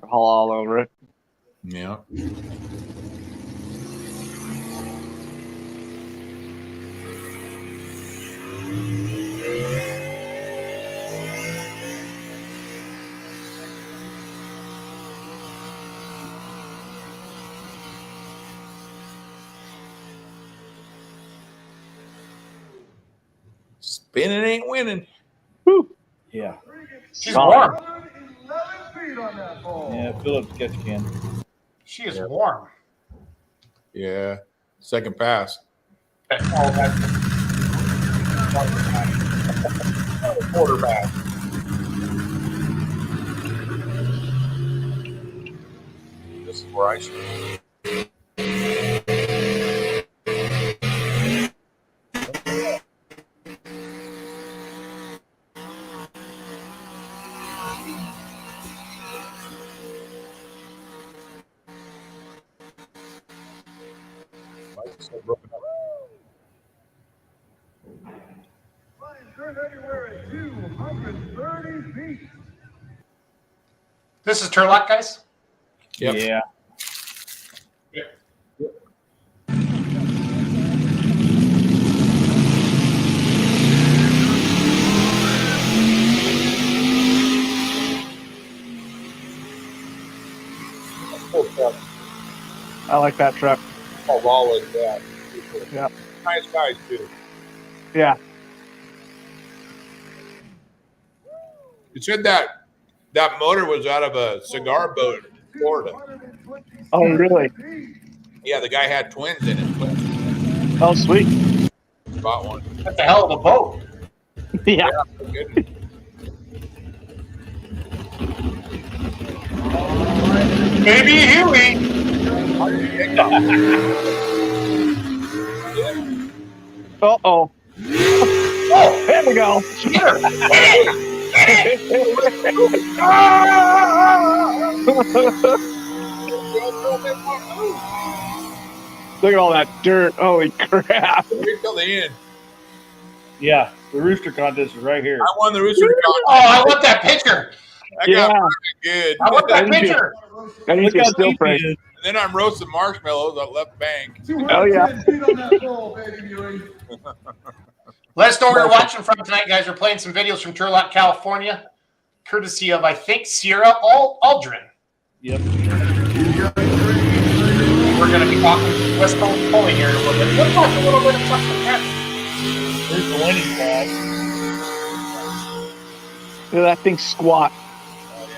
all over it. Yeah. Spinning ain't winning. Whew. Yeah. She's warm. Yeah, Phillips catch can. She is warm. Yeah. Second pass. Quarterback. This is where I should. Broken up. This is Turlock, guys? Yep. Yeah. I like that truck. How raw is that? Yeah. Nice guys, too. Yeah. You said that motor was out of a cigar boat in Florida. Oh, really? Yeah, the guy had twins in it. Oh, sweet. Bought one. That's a hell of a boat. Yeah. Good. Baby Huey. Uh-oh. Oh, There we go. here. Look at all that dirt. Holy crap. Wait till the end. Yeah. The rooster contest is right here. I won the rooster Oh, contest. I want that picture. I Yeah. got good. I want that I need to- picture. I need to Look get how still deep frame. he is. And then I'm roasting marshmallows on left bank. Oh, yeah. Let us know where you're watching from tonight, guys. We're playing some videos from Turlock, California, courtesy of, I think, Sierra Aldrin. Yep. We're going to be talking West Coast Pulley here in a little bit. We'll talk a little bit of something else. There's the winning pad. Look at that thing squat. Oh, yeah.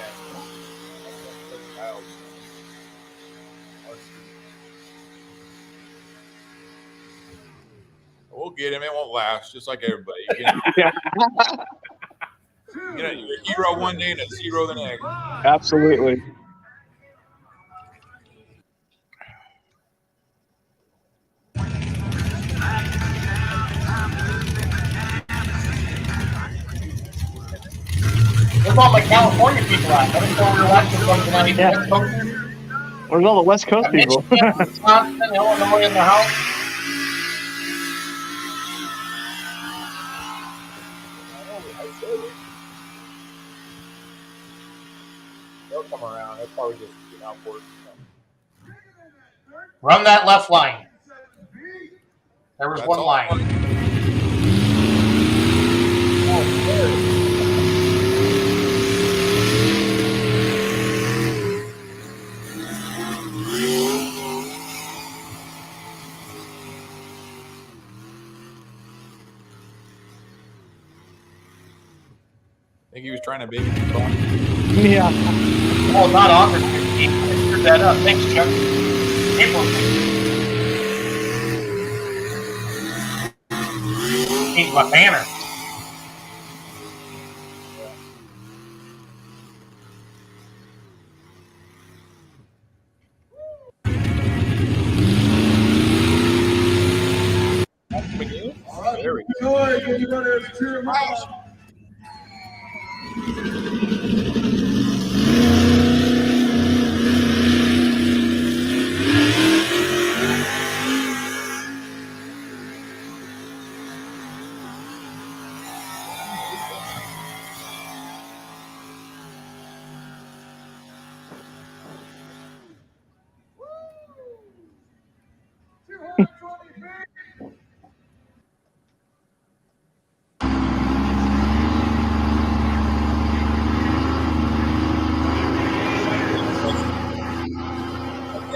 We'll get him. It won't last, just like everybody. Yeah. You're a hero one day and a zero the next. Absolutely. Where's all my California people at? I didn't know we were watching from tonight. Yeah. West Coast. Where's all the West Coast people? Michigan, Wisconsin, Illinois in the house. They'll come around. They'll probably just get out for it. Run that left line. There was That's one all. line. I think he was trying to baby. Yeah. Oh, not August 15th. I screwed that up. Thanks, Chuck. April 15th. Change my banner. There we go.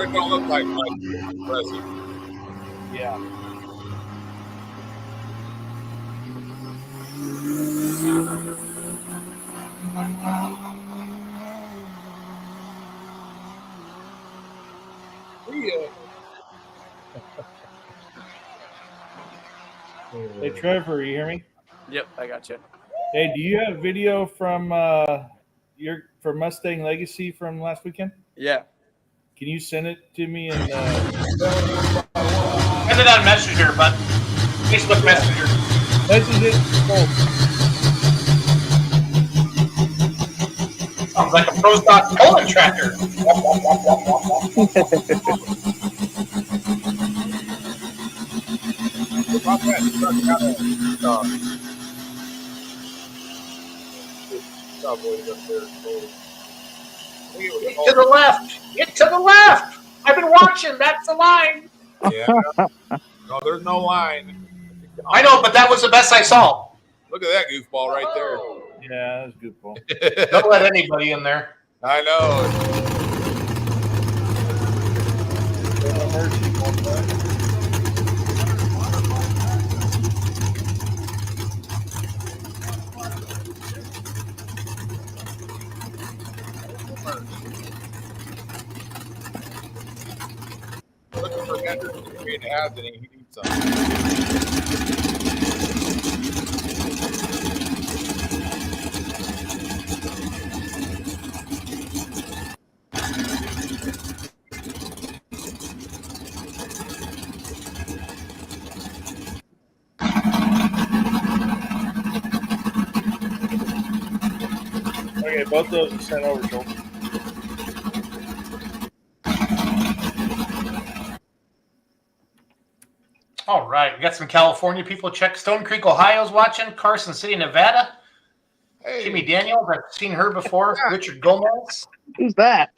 It don't look like much. It's impressive. Yeah. Hey, Trevor, you hear me? Yep, I got you. Hey, do you have video from from Mustang Legacy from last weekend? Yeah. Can you send it to me? And Send it on Messenger, bud. Facebook Messenger. message it. Oh, Sounds like a Pro Stock Poland tractor. Get to the left. Get to the left. I've been watching. That's the line. Yeah. No, there's no line. I know, but that was the best I saw. Look at that goofball right there. yeah, that's a good ball. Don't let anybody in there. I know. Looking for Hendricks to be an ad, and he needs something. Okay, both those are sent over, Joel. All right. We got some California people. Check Stone Creek, Ohio's watching. Carson City, Nevada. Hey, Kimmy Daniels. I've seen her before. Richard Gomez. Who's that?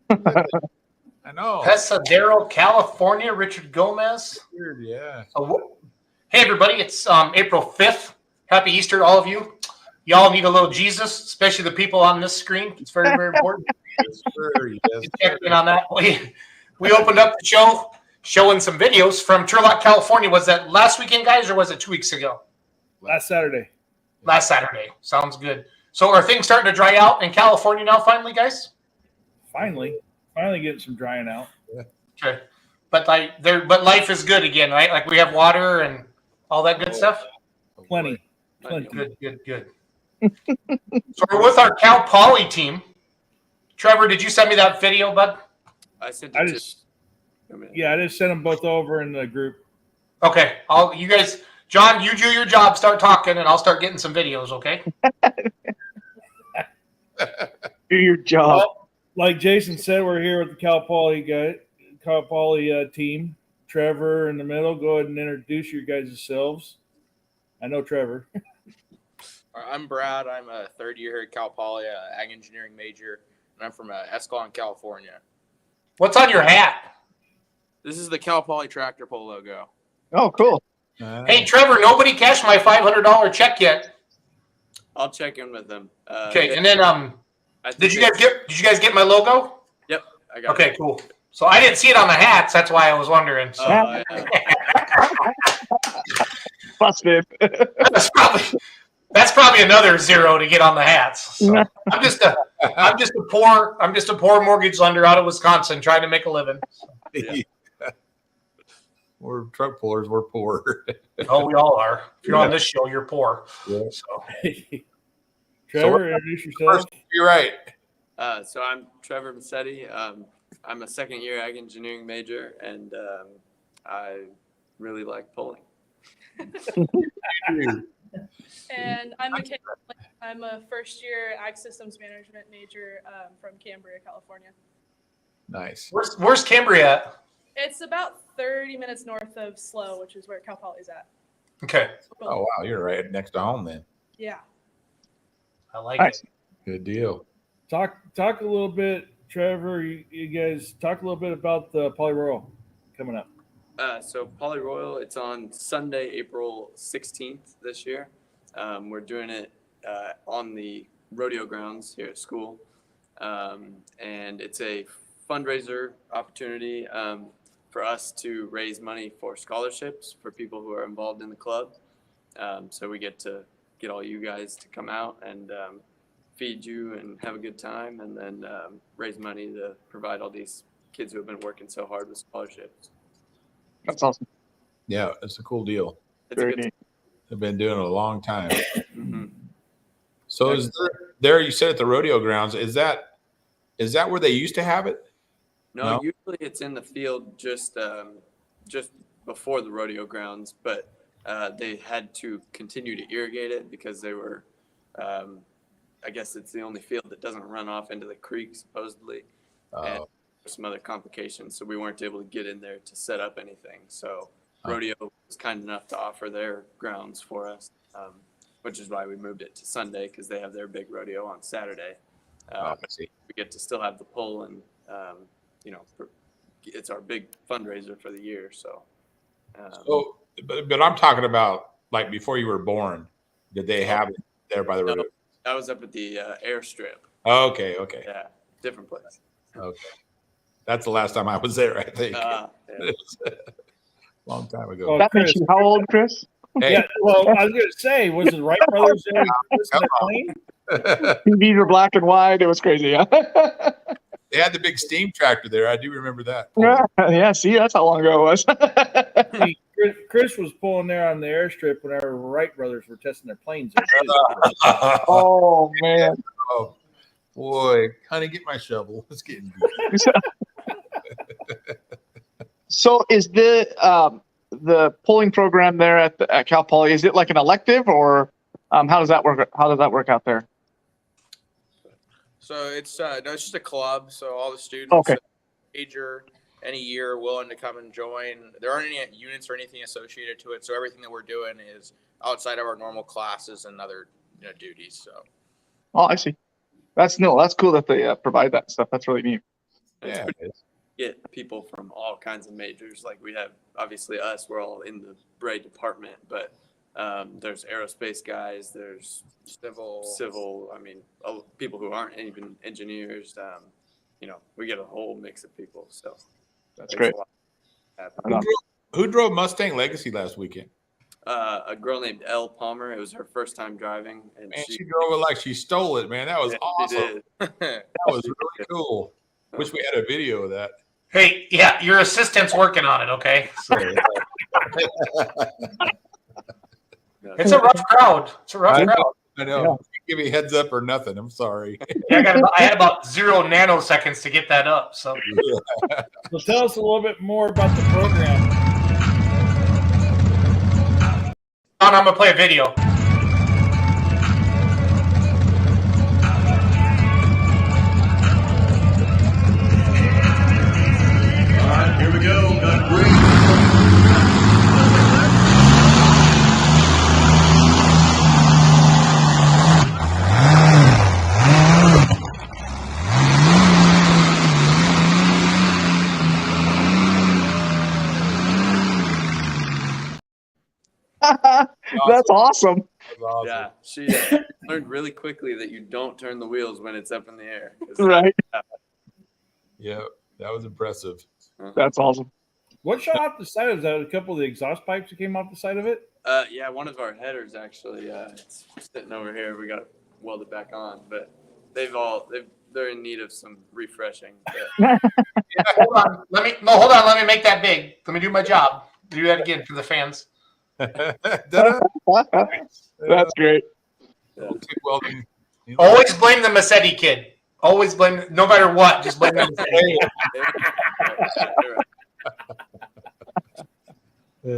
I know. Pasadena, California. Richard Gomez. Weird, yeah. Hey, everybody. It's April 5th. Happy Easter to all of you. Y'all need a little Jesus, especially the people on this screen. It's very, very important. Yes, sir. Yes, You check in on that. We opened up the show showing some videos from Turlock, California. Was that last weekend, guys, or was it 2 weeks ago? Last Saturday. Last Saturday. Sounds good. So are things starting to dry out in California now finally, guys? Finally getting some drying out. Okay. But life is good again, right? Like we have water and all that good stuff? Plenty. Good. So we're with our Cal Poly team. Trevor, did you send me that video, bud? I sent I it just sent them both over in the group. Okay. You guys, John, you do your job, start talking, and I'll start getting some videos, okay? Do your job. Well, like Jason said, we're here with the Cal Poly team. Trevor in the middle. Go ahead and introduce your guys' selves. I know Trevor. I'm Brad. I'm a third year here at Cal Poly, ag engineering major, and I'm from Escalon, California. What's on your hat? This is the Cal Poly tractor pull logo. Oh, cool. Hey, Trevor, nobody cashed my $500 check yet. I'll check in with them. Okay, and then did you guys get my logo? Yep, I got it. Okay, cool. So I didn't see it on the hats. That's why I was wondering. So. Yeah. Busted. That's probably another zero to get on the hats. So I'm just a poor mortgage lender out of Wisconsin trying to make a living. Yeah. We're truck pullers. We're poor. Oh, we all are. If you're on this show, you're poor. Yeah. So Trevor, introduce yourself. You're right. So I'm Trevor Massetti. I'm a second year ag engineering major, and I really like pulling. And I'm Michaela. I'm a first year ag systems management major from Cambria, California. Nice. where's Cambria at? It's about 30 minutes north of SLO, which is where Cal Poly's at. Okay. Oh, wow. You're right next to home then. Yeah. I like Nice. it. Good deal. Talk a little bit, Trevor. You guys talk a little bit about the Poly Royal coming up. So Poly Royal, it's on Sunday, April 16th this year. We're doing it on the rodeo grounds here at school. And it's a fundraiser opportunity for us to raise money for scholarships for people who are involved in the club. So we get to get all you guys to come out and feed you and have a good time, and then raise money to provide all these kids who have been working so hard with scholarships. That's awesome. Yeah, it's a cool deal. It's Very a good neat. They've been doing it a long time. mm-hmm. So is there you said at the rodeo grounds, is that where they used to have it? No, No? usually it's in the field just before the rodeo grounds, but they had to continue to irrigate it because they were, I guess it's the only field that doesn't run off into the creek supposedly, and some other complications, so we weren't able to get in there to set up anything. So rodeo was kind enough to offer their grounds for us, which is why we moved it to Sunday, because they have their big rodeo on Saturday. I see. We get to still have the pull, and it's our big fundraiser for the year. So, but I'm talking about like before you were born. Did they have it there by the rodeo? I was up at the airstrip. Okay. Yeah, different place. Okay. That's the last time I was there, I think. Yeah. Long time ago. Well, That Chris, makes you how old, Chris? Hey. yeah. Well, I was going to say, was it Wright Brothers there? Come Plane? TVs were black and white. It was crazy. Yeah. They had the big steam tractor there. I do remember that. Yeah. See, that's how long ago it was. See, Chris was pulling there on the airstrip whenever Wright Brothers were testing their planes. Oh man. Oh boy, honey, get my shovel. It's getting good. So is the polling program there at Cal Poly, is it like an elective, or how does that work? How does that work out there? So it's no, it's just a club. So all the students, Okay. major, any year willing to come and join. There aren't any units or anything associated to it. So everything that we're doing is outside of our normal classes and other duties. So. Oh, I see. That's cool that they provide that stuff. That's really neat. Yeah, it is. Get people from all kinds of majors. Like we have, obviously us, we're all in the Bray department, but there's aerospace guys, there's civil. I mean, people who aren't even engineers. We get a whole mix of people. So That's great. Who drove Mustang Legacy last weekend? A girl named Elle Palmer. It was her first time driving, and Man, she drove it like she stole it, man. That was awesome. She did. That was really cool. Wish we had a video of that. Hey, yeah, your assistant's working on it, okay? So, it's a rough crowd. It's a rough crowd. I know. Give me a heads up or nothing. I'm sorry. Yeah, I had about 0 nanoseconds to get that up. So, So tell us a little bit more about the program. I'm going to play a video. Here we go. Got great. That's awesome. That was awesome. Yeah, she learned really quickly that you don't turn the wheels when it's up in the air. Right. Yeah, that was impressive. That's awesome. What shot off the side? Is that a couple of the exhaust pipes that came off the side of it? Yeah, one of our headers actually. It's sitting over here. We got to weld it back on, but they're in need of some refreshing. Hold on. Let me make that big. Let me do my job. Do that again for the fans. That's great. Welding. Always blame the Massetti kid. Always blame, no matter what, just blame the Massetti kid.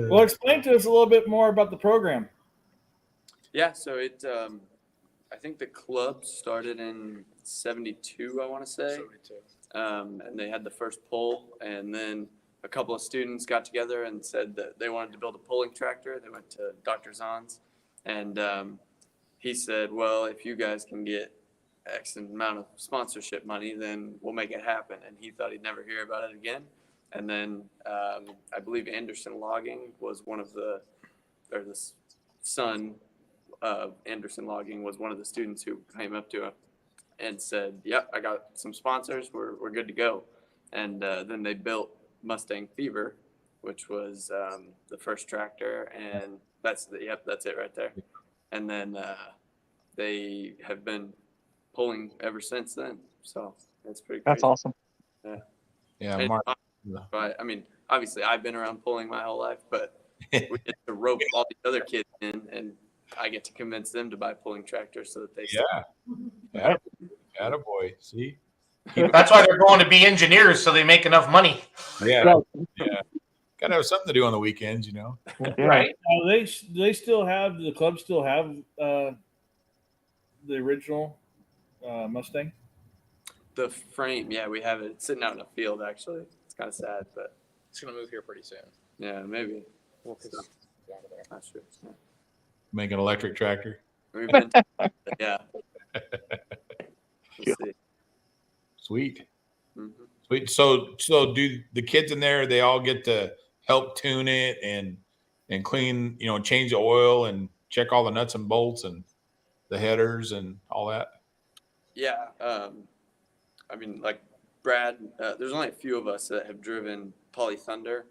Well, explain to us a little bit more about the program. Yeah, so I think the club started in '72, I want to say. 72. And they had the first poll, and then a couple of students got together and said that they wanted to build a pulling tractor. They went to Dr. Zahn's, and he said, well, if you guys can get X amount of sponsorship money, then we'll make it happen. And he thought he'd never hear about it again. And then I believe Anderson Logging was the son of Anderson Logging was one of the students who came up to him and said, yep, I got some sponsors. We're good to go. And then they built Mustang Fever, which was the first tractor, and that's it right there. And then they have been pulling ever since then. So it's pretty crazy. That's awesome. Yeah, And, Mark. but I mean, obviously, I've been around pulling my whole life, but we get to rope all these other kids in, and I get to convince them to buy pulling tractors so that they Yeah. Attaboy. See? That's why they're going to be engineers, so they make enough money. Yeah. Right. Yeah. Got to have something to do on the weekends, you know? Yeah. Right? They still have the club still have the original Mustang. The frame, yeah, we have it sitting out in the field. Actually, it's kind of sad, but It's gonna move here pretty soon. yeah, maybe. Well, 'cause it's out of there. Not sure. Yeah. Make an electric tractor. We've been, yeah. We'll see. Sweet. Mhm. Sweet. So do the kids in there, they all get to help tune it and clean, change the oil and check all the nuts and bolts and the headers and all that? Yeah. I mean, like Brad, there's only a few of us that have driven Poly Thunder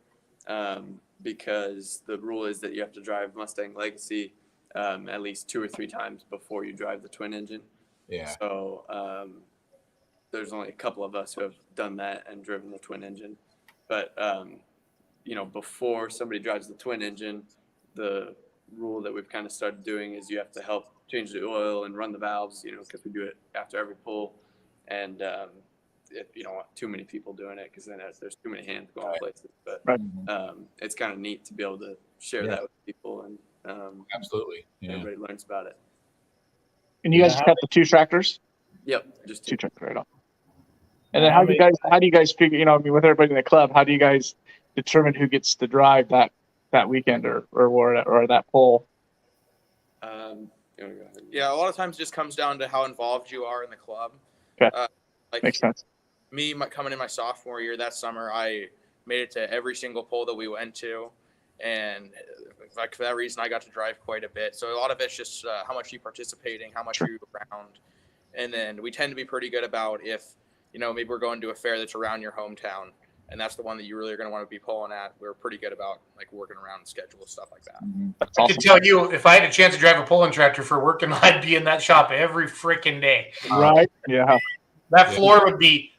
because the rule is that you have to drive Mustang Legacy at least 2 or 3 times before you drive the twin engine. Yeah. So there's only a couple of us who have done that and driven the twin engine. But, before somebody drives the twin engine, the rule that we've kind of started doing is you have to help change the oil and run the valves, because we do it after every pull. And you don't want too many people doing it because then there's too many hands going places. But Right. it's kind of neat to be able to share that with people, and Absolutely. Yeah. everybody learns about it. And you guys just got the 2 tractors? Yep, just 2 two. tractors, right on. And then how do you guys figure, with everybody in the club, how do you guys determine who gets to drive that weekend or that pull? You wanna go ahead? Yeah, a lot of times it just comes down to how involved you are in the club. Okay. Like Makes sense. me coming in my sophomore year that summer, I made it to every single poll that we went to, and like for that reason, I got to drive quite a bit. So a lot of it's just how much you participating, how much Sure. you around, and then we tend to be pretty good about if maybe we're going to a fair that's around your hometown, and that's the one that you really are going to want to be pulling at. We're pretty good about like working around schedule stuff like that. That's I awesome. can tell you, if I had a chance to drive a pulling tractor for working, I'd be in that shop every freaking day. Right? Yeah. That floor would be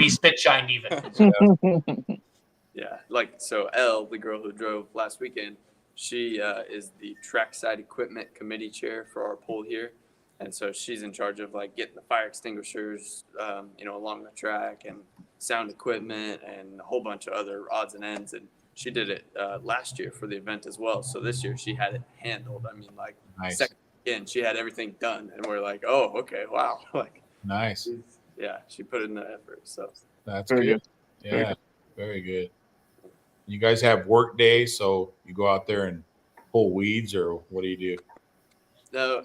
spit shined even. Yeah, like so Elle, the girl who drove last weekend, she is the trackside equipment committee chair for our poll here. And so she's in charge of like getting the fire extinguishers, along the track and sound equipment and a whole bunch of other odds and ends. And she did it last year for the event as well. So this year she had it handled. I mean, like Nice. second weekend, she had everything done. And we're like, oh, okay, wow. Like, Nice. yeah, she put in the effort. So That's Very good. good. Yeah. Very good. You guys have work days, so you go out there and pull weeds, or what do you do? no,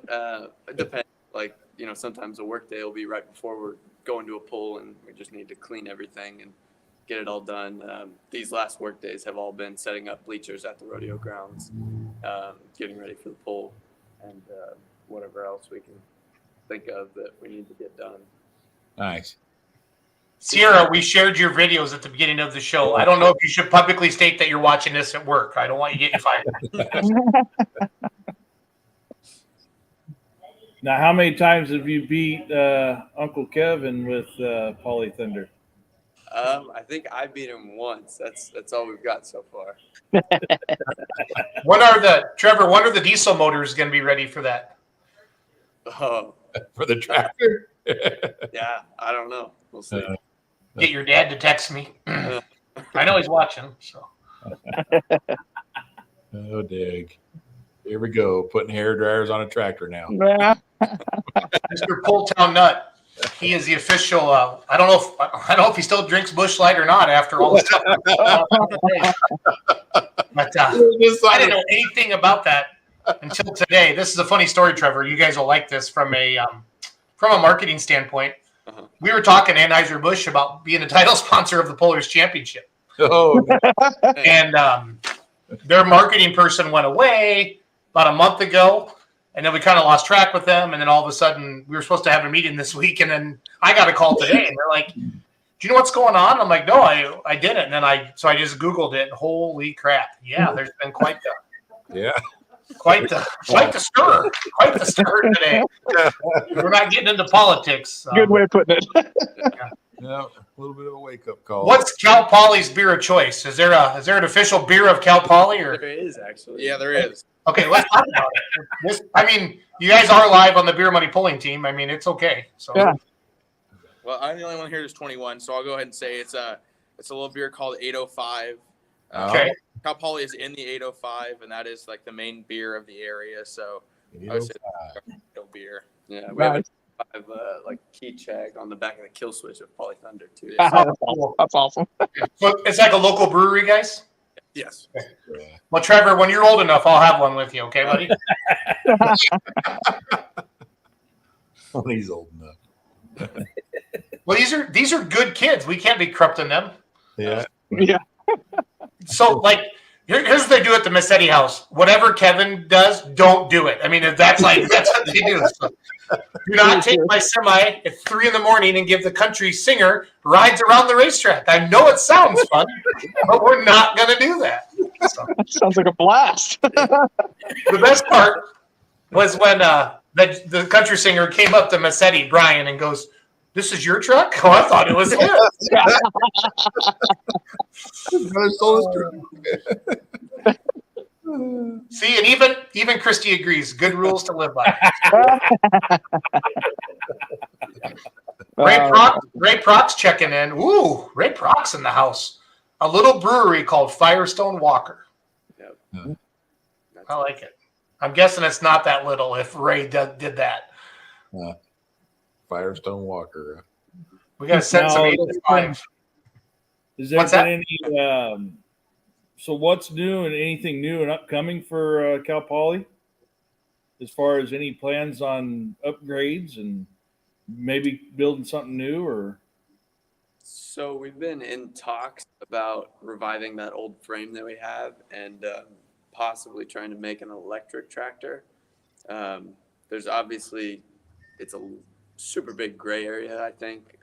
it depends. Like, sometimes a work day will be right before we're going to a pull and we just need to clean everything and get it all done. These last work days have all been setting up bleachers at the rodeo grounds, getting ready for the pull, and whatever else we can think of that we need to get done. Nice. Sierra, we shared your videos at the beginning of the show. I don't know if you should publicly state that you're watching this at work. I don't want you getting fired. Now, how many times have you beat Uncle Kevin with Poly Thunder? I think I beat him once. That's all we've got so far. When are the diesel motors going to be ready for that? Oh, For the tractor? yeah, I don't know. We'll see. Get your dad to text me. I know he's watching. So Oh, dig. Here we go. Putting hair dryers on a tractor now. Yeah. Mr. Pulltown Nut, he is the official. I don't know if he still drinks Busch Light or not after all this stuff. But I didn't know anything about that until today. This is a funny story, Trevor. You guys will like this from a marketing standpoint. Uh-huh. We were talking Anheuser-Busch about being a title sponsor of the Pullers Championship. Oh, And their marketing person went away about a month ago, and then we kind of lost track with them. And then all of a sudden, we were supposed to have a meeting this week, and then I got a call today, and they're like, do you know what's going on? I'm like, no, I didn't. And then I just Googled it. And holy crap. Yeah, there's been quite the stir today. We're not getting into politics. Good way of putting it. Yeah, a little bit of a wake up call. What's Cal Poly's beer of choice? Is there an official beer of Cal Poly? Or There is actually. Yeah, there is. okay, let's talk about it. I mean, you guys are live on the Beer Money Pulling team. I mean, it's okay. So Yeah. Well, I'm the only one here who's 21, so I'll go ahead and say it's a little beer called 805. Okay. Cal Poly is in the 805, and that is like the main beer of the area. So I would say no beer. Yeah, we have like key check on the back of the kill switch of Poly Thunder too. So, That's awesome. So it's like a local brewery, guys? yes. Well, Trevor, when you're old enough, I'll have one with you, okay, buddy? When he's old enough. Well, these are good kids. We can't be corrupting them. Yeah. Yeah. So, like, here's what they do at the Massetti house. Whatever Kevin does, don't do it. I mean, if that's what they do. So, do not take my semi at 3 a.m. and give the country singer rides around the racetrack. I know it sounds fun, but we're not going to do that. So, Sounds like a blast. the best part was when the country singer came up to Massetti, Brian, and goes, "This is your truck?" Oh, I thought it was his. See, and even Christy agrees. Good rules to live by. Ray Proc's checking in. Ooh, Ray Proc's in the house. A little brewery called Firestone Walker. Yep. I like it. I'm guessing it's not that little if Ray did that. Firestone Walker. We got to send some Now, 805. Is there What's that? been any? So what's new and anything new and upcoming for Cal Poly? As far as any plans on upgrades and maybe building something new, or So we've been in talks about reviving that old frame that we have and possibly trying to make an electric tractor. There's obviously, it's a super big gray area, I think.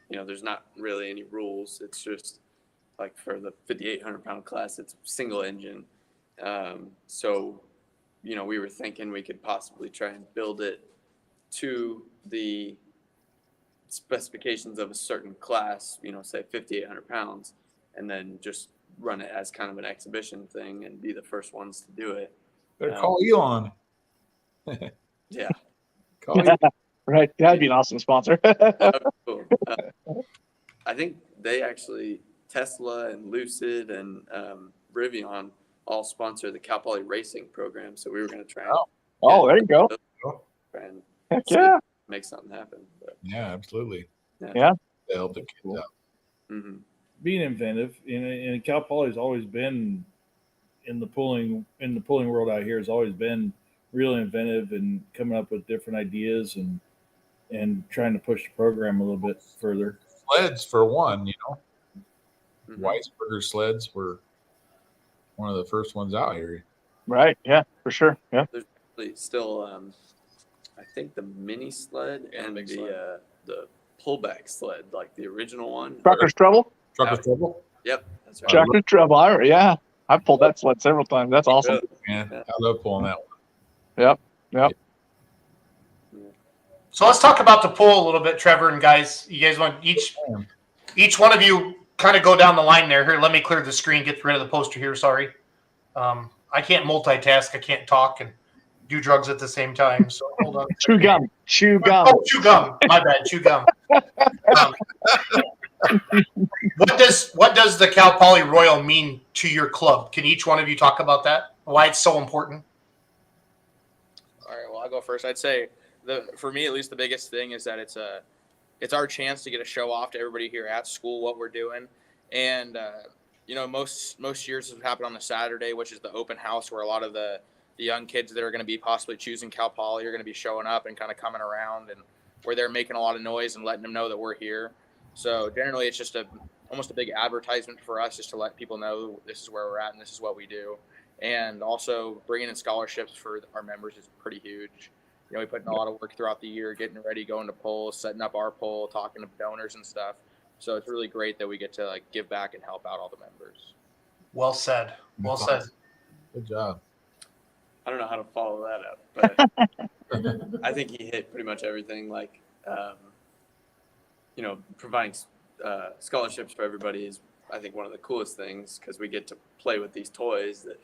There's not really any rules. It's just like for the 5,800 pound class, it's single engine. So we were thinking we could possibly try and build it to the specifications of a certain class, say 5,800 pounds, and then just run it as kind of an exhibition thing and be the first ones to do it. Better call Elon. Yeah. Call Elon. Right. That'd be an awesome sponsor. Cool. I think they actually, Tesla and Lucid and Rivian all sponsor the Cal Poly racing program. So we were going to try and There you go. and Heck yeah. make something happen. But, Yeah, absolutely. Yeah. To help the kids out. mhm. being inventive? And Cal Poly has always been in the pulling world out here. Has always been really inventive and coming up with different ideas and trying to push the program a little bit further. Sleds for one, Mhm. Weisberger sleds were one of the first ones out here. Right. Yeah, for sure. Yeah. Still, I think the mini sled and big the pullback sled, like the original one. Trucker's Trouble? Trucker's Trouble? Yep, that's right. Trucker's Trouble. Yeah. I've pulled that sled several times. That's awesome. Yeah, I love pulling that one. Yep. So let's talk about the pool a little bit, Trevor and guys. You guys want each one of you kind of go down the line there. Here, let me clear the screen, get rid of the poster here. Sorry. I can't multitask. I can't talk and do drugs at the same time. So hold on. Chew gum. Oh, chew gum. My bad. Chew gum. What does the Cal Poly Royal mean to your club? Can each one of you talk about that? Why it's so important? All right, well, I'll go first. I'd say for me, at least, the biggest thing is that it's our chance to get a show off to everybody here at school what we're doing. And most years have happened on the Saturday, which is the open house, where a lot of the young kids that are going to be possibly choosing Cal Poly are going to be showing up and kind of coming around, and where they're making a lot of noise and letting them know that we're here. So generally, it's just almost a big advertisement for us, just to let people know this is where we're at and this is what we do. And also bringing in scholarships for our members is pretty huge. We put in a lot of work throughout the year, getting ready, going to polls, setting up our poll, talking to donors and stuff. So it's really great that we get to like give back and help out all the members. Well said. Well said. Good job. I don't know how to follow that up, but I think he hit pretty much everything. Like, providing scholarships for everybody is, I think, one of the coolest things because we get to play with these toys that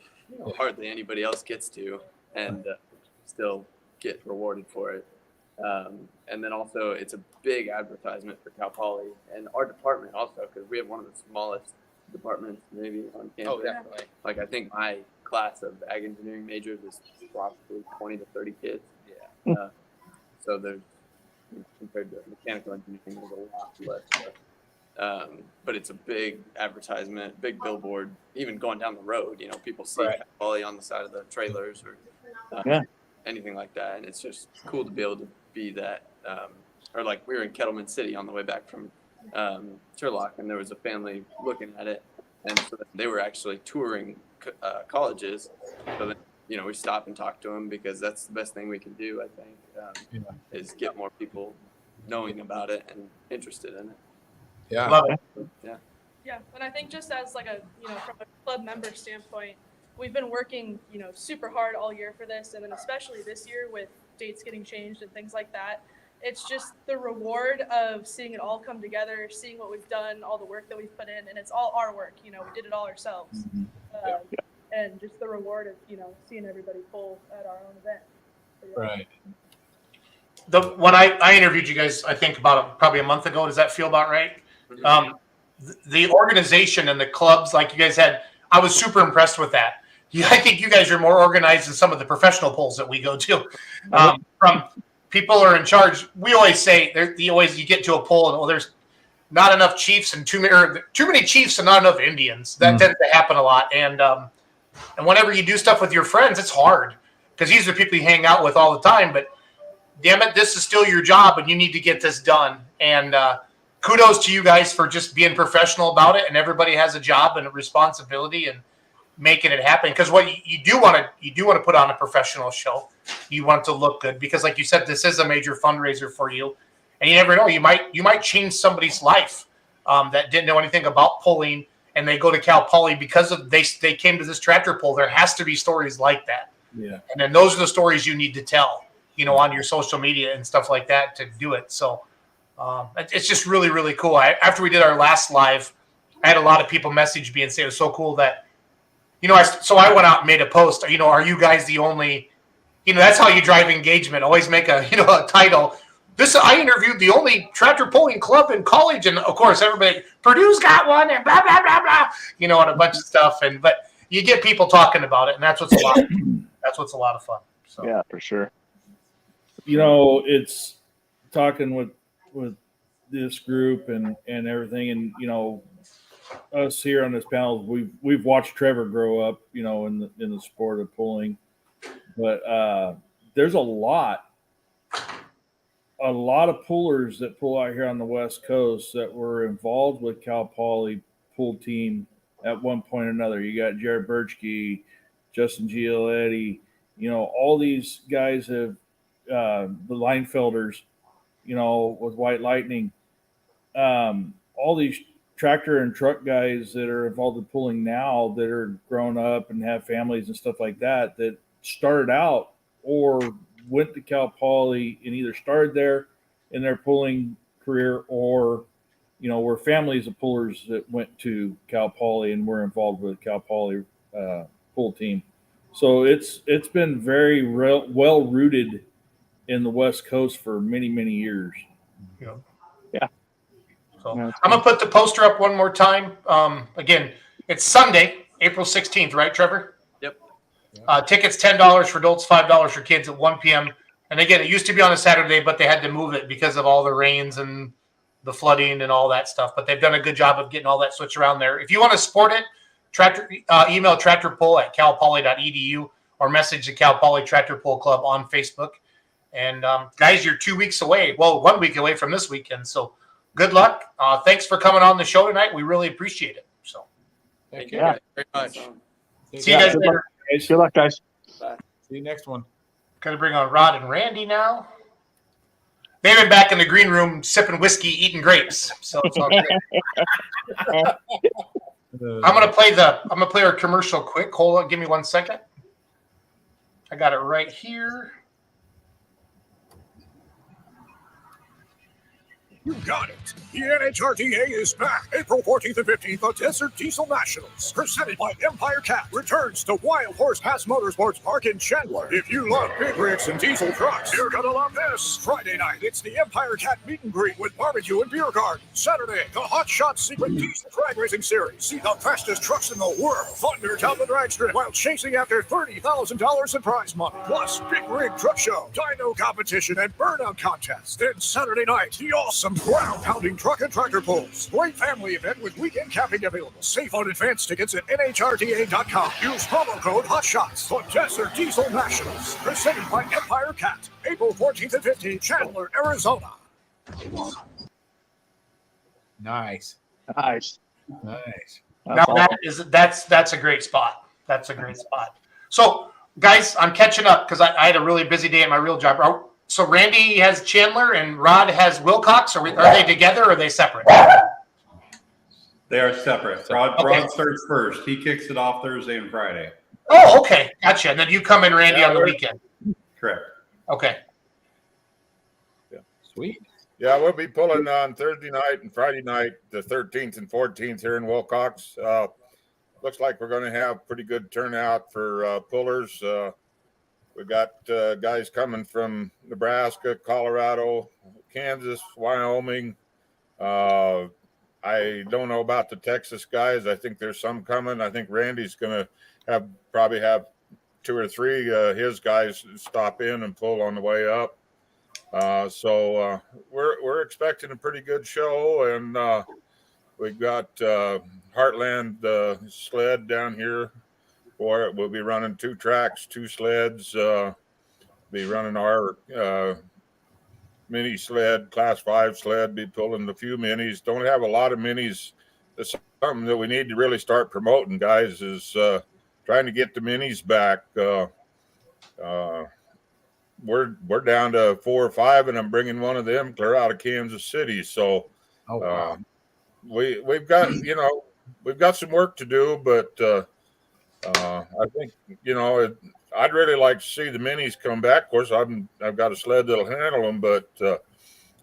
hardly anybody else gets to, and still get rewarded for it. And then also, it's a big advertisement for Cal Poly and our department also because we have one of the smallest departments maybe on campus. Oh, definitely. Like I think my class of ag engineering majors is probably 20 to 30 kids. Yeah. So there's compared to mechanical engineering, there's a lot less. But it's a big advertisement, big billboard. Even going down the road, people see Cal Poly on the side of the trailers or anything like that, and it's just cool to be able to be that. Or like we were in Kettleman City on the way back from Turlock, and there was a family looking at it, and so they were actually touring colleges. So then, we stop and talk to them because that's the best thing we can do, I think, is get more people knowing about it and interested in it. Yeah. Love it. Yeah, and I think just as like from a club member standpoint, we've been working, super hard all year for this, and then especially this year with dates getting changed and things like that. It's just the reward of seeing it all come together, seeing what we've done, all the work that we've put in, and it's all our work. We did it all ourselves, and just the reward of seeing everybody pull at our own event. So, Right. When I interviewed you guys, I think probably a month ago. Does that feel about right? The organization and the clubs like you guys had, I was super impressed with that. I think you guys are more organized than some of the professional polls that we go to. From people are in charge. We always say you get to a poll and there's not enough chiefs and too many chiefs and not enough Indians. That tends to happen a lot. And whenever you do stuff with your friends, it's hard because these are people you hang out with all the time. But damn it, this is still your job, and you need to get this done. And kudos to you guys for just being professional about it. And everybody has a job and a responsibility and making it happen. Because what you do want to put on a professional show. You want it to look good because, like you said, this is a major fundraiser for you, and you never know. You might change somebody's life that didn't know anything about pulling, and they go to Cal Poly because of they came to this tractor pull. There has to be stories like that. Yeah. And then those are the stories you need to tell, on your social media and stuff like that to do it. So it's just really, really cool. After we did our last live, I had a lot of people message me and say it was so cool that, so I went out and made a post. Are you guys the only? That's how you drive engagement. Always make a title. I interviewed the only tractor pulling club in college, and of course everybody, Purdue's got one, and blah blah blah blah, and a bunch of stuff. But you get people talking about it, and that's what's a lot. That's what's a lot of fun. So. Yeah, for sure. It's talking with this group and everything, and us here on this panel, we've watched Trevor grow up, in the sport of pulling, but there's a lot of pullers that pull out here on the West Coast that were involved with Cal Poly pull team at one point or another. You got Jared Birchke, Justin Gialetti, all these guys have the Leinfelders, with White Lightning, all these tractor and truck guys that are involved in pulling now that are grown up and have families and stuff like that started out or went to Cal Poly and either started there in their pulling career or, were families of pullers that went to Cal Poly and were involved with Cal Poly pull team. So it's been very well rooted in the West Coast for many, many years. Yeah. Yeah. So I'm going to put the poster up one more time. Again, it's Sunday, April 16th, right, Trevor? Yep. Tickets $10 for adults, $5 for kids at 1 p.m. And again, it used to be on a Saturday, but they had to move it because of all the rains and the flooding and all that stuff. But they've done a good job of getting all that switched around there. If you want to support it, email tractorpull@calpoly.edu or message the Cal Poly Tractor Pull Club on Facebook. And guys, you're 2 weeks away. Well, 1 week away from this weekend. So good luck. Thanks for coming on the show tonight. We really appreciate it. So Thank you Yeah. guys very much. see you guys Good later. Good luck, guys. See you next one. Gonna bring on Rod and Randy now. they've been back in the green room sipping whiskey, eating grapes. So it's all good. I'm gonna play our commercial quick. Hold on, give me 1 second. I got it right here. You got it. The NHRDA is back. April 14th and 15th, the Desert Diesel Nationals, presented by Empire Cat, returns to Wild Horse Pass Motorsports Park in Chandler. If you love big rigs and diesel trucks, you're gonna love this. Friday night, it's the Empire Cat meet and greet with barbecue and beer garden. Saturday, the Hot Shot Secret Diesel Drag Racing Series. See the fastest trucks in the world thunder down the drag strip while chasing after $30,000 in prize money. Plus, big rig truck show, dyno competition, and burnout contest. Then Saturday night, the awesome ground-pounding truck and tractor pulls. Great family event with weekend camping available. Save on advance tickets at NHRDA.com. Use promo code HOTSHOTS for Desert Diesel Nationals. Presented by Empire Cat. April 14th and 15th, Chandler, Arizona. Nice. Nice. Nice. Now that's a great spot. That's a great spot. So, guys, I'm catching up because I had a really busy day at my real job. So Randy has Chandler and Rod has Wilcox. Are they together or are they separate? They are separate. Rod starts first. He kicks it off Thursday and Friday. Oh, okay. Gotcha. And then you come in, Randy, on the weekend. Correct. Okay. Yeah. Sweet. Yeah, we'll be pulling on Thursday night and Friday night, the 13th and 14th here in Wilcox. Looks like we're going to have pretty good turnout for pullers. We've got guys coming from Nebraska, Colorado, Kansas, Wyoming. I don't know about the Texas guys. I think there's some coming. I think Randy's going to probably have 2 or 3 his guys stop in and pull on the way up. So we're expecting a pretty good show, and we've got Heartland sled down here. For it, we'll be running 2 tracks, 2 sleds. Be running our mini sled, class 5 sled. Be pulling a few minis. Don't have a lot of minis. That's something that we need to really start promoting, guys. Is trying to get the minis back. We're down to 4 or 5, and I'm bringing one of them clear out of Kansas City. So, we've got we've got some work to do, but. I think, I'd really like to see the minis come back. Of course, I've got a sled that'll handle them, but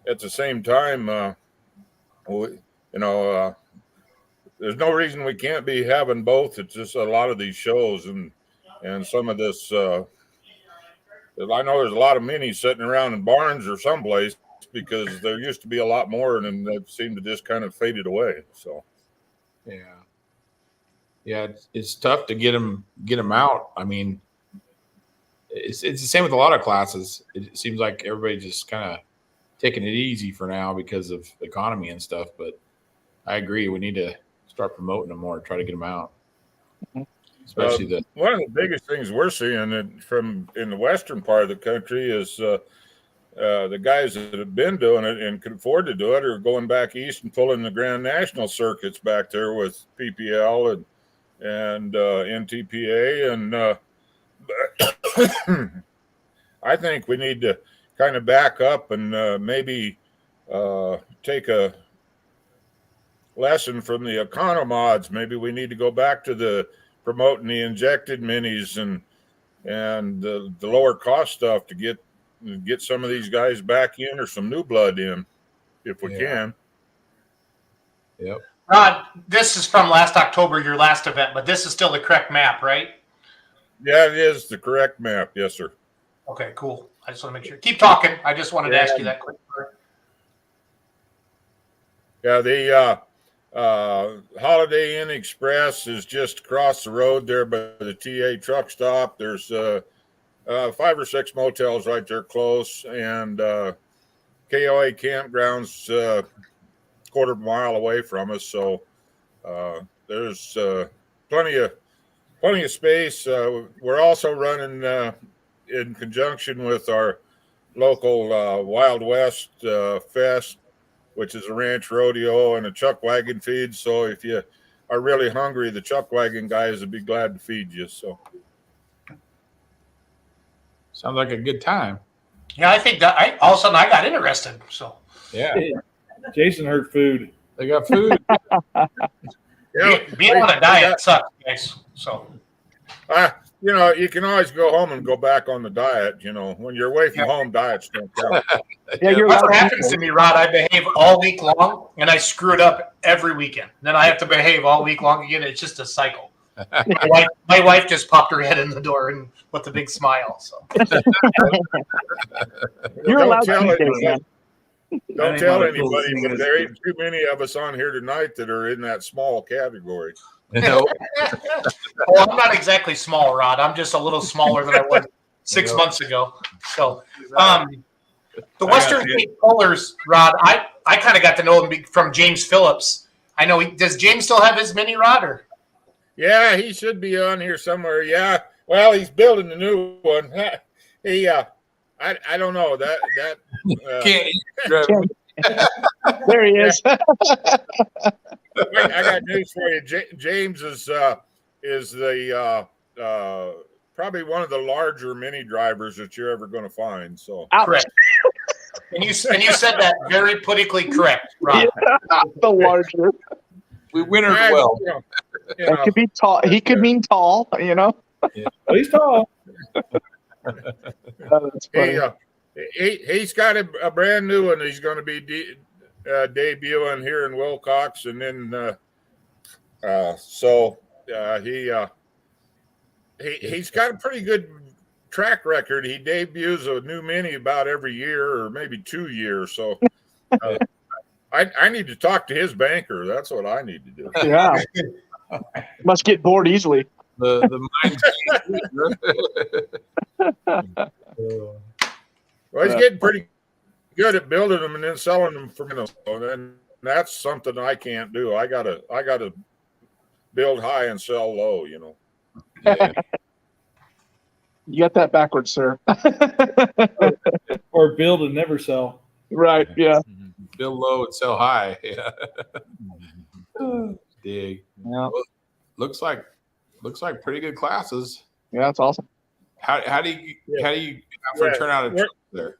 at the same time, there's no reason we can't be having both. It's just a lot of these shows and some of this. I know there's a lot of minis sitting around in barns or someplace because there used to be a lot more, and they've seemed to just kind of faded away. So, yeah. Yeah, it's tough to get them out. I mean, it's the same with a lot of classes. It seems like everybody's just kind of taking it easy for now because of the economy and stuff. But I agree, we need to start promoting them more, try to get them out. Especially one of the biggest things we're seeing in the western part of the country is the guys that have been doing it and can afford to do it are going back east and pulling the Grand National circuits back there with PPL and NTPA, and I think we need to kind of back up and maybe take a lesson from the economods. Maybe we need to go back to the promoting the injected minis and the lower cost stuff to get some of these guys back in or some new blood in if we can. Yep. Rod, this is from last October, your last event, but this is still the correct map, right? Yeah, it is the correct map. Yes, sir. Okay, cool. I just want to make sure. Keep talking. I just wanted to ask you that quick. Yeah, the Holiday Inn Express is just across the road there by the TA truck stop. There's 5 or 6 motels right there close, and KOA campgrounds quarter mile away from us, so there's plenty of space. We're also running in conjunction with our local Wild West Fest, which is a ranch rodeo and a chuck wagon feed. So if you are really hungry, the chuck wagon guys would be glad to feed you. So sounds like a good time. Yeah, I think that all of a sudden I got interested. So Yeah, Jason heard food. they got food. being on a diet sucks, guys. So you can always go home and go back on the diet. When you're away from home, diets don't count. Yeah, you're that's allowed what to happens to me, Rod. I behave all week long, and I screw it up every weekend. Then I have to behave all week long again. It's just a cycle. My wife just popped her head in the door and with a big smile. So You're Don't allowed tell to, anybody. man. Don't tell anybody, but there ain't too many of us on here tonight that are in that small category. No. well, I'm not exactly small, Rod. I'm just a little smaller than I was 6 months ago. So the Western State Pullers, Rod, I kind of got to know him from James Phillips. I know does James still have his mini rod or? Yeah, he should be on here somewhere. Yeah. Well, he's building a new one. He I don't know that There he is. I got news for you. James is the probably one of the larger mini drivers that you're ever going to find. So correct. And you said that very politically correct, Rod. Yeah, the larger. We wintered well. It could be tall. He could mean tall. Well, he's tall. That's funny. He's got a brand new one. He's going to be debuting here in Wilcox, and then he's got a pretty good track record. He debuts a new mini about every year or maybe 2 years. So I need to talk to his banker. That's what I need to do. Yeah. Must get bored easily. The Well, he's getting pretty good at building them and then selling them for and that's something I can't do. I gotta build high and sell low. Yeah. You got that backwards, sir. Or build and never sell. Right. Yeah. Build low and sell high. Yeah. Dig. Yeah. Well, looks like pretty good classes. Yeah, that's awesome. How do you have for turnout of there?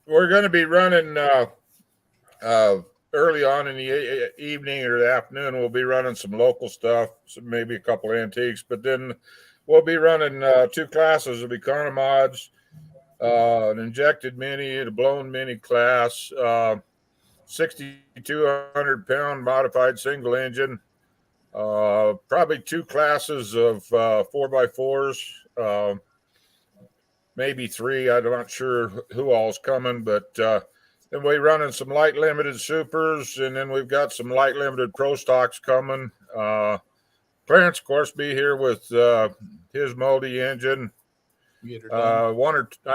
We're going to be running early on in the evening or the afternoon. We'll be running some local stuff, maybe a couple of antiques, but then we'll be running 2 classes. It'll be Carnamods, an injected mini, a blown mini class, 6,200-pound modified single engine, probably 2 classes of 4x4s, maybe 3. I'm not sure who all's coming, but then we're running some light limited supers, and then we've got some light limited pro stocks coming. Clarence, of course, be here with his multi engine. I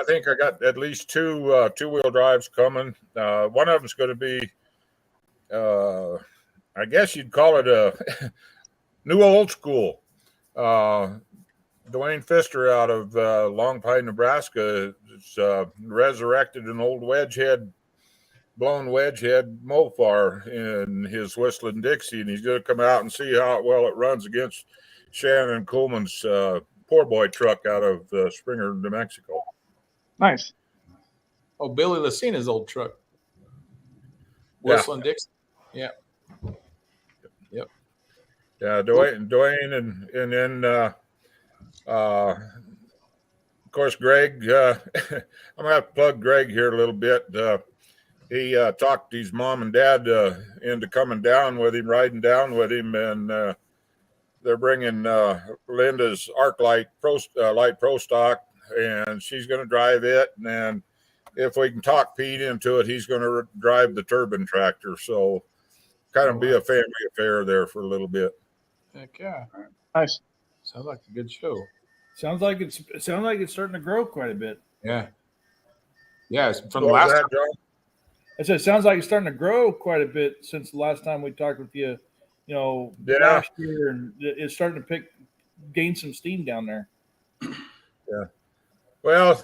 think I got at least 2 two-wheel drives coming. One of them's going to be, I guess you'd call it a new old school. Dwayne Pfister out of Long Pine, Nebraska, has resurrected an old blown wedge head Mofar in his Whistling Dixie, and he's going to come out and see how well it runs against Shannon Coleman's poor boy truck out of Springer, New Mexico. Nice. Oh, Billy Lacina's old truck. Whistling Dixie. Yeah. Yep. Yeah, Dwayne and then of course Greg. I'm gonna have to plug Greg here a little bit. He talked his mom and dad into coming down with him, riding down with him, and they're bringing Linda's ArcLight Light Pro Stock, and she's going to drive it. And if we can talk Pete into it, he's going to drive the turbine tractor. So kind of be a family affair there for a little bit. Heck yeah. Nice. Sounds like a good show. Sounds like it's starting to grow quite a bit. Yeah. Yeah, it's from the last time. I said it sounds like it's starting to grow quite a bit since the last time we talked with you. Last year, and it's starting to gain some steam down there. Yeah. Well,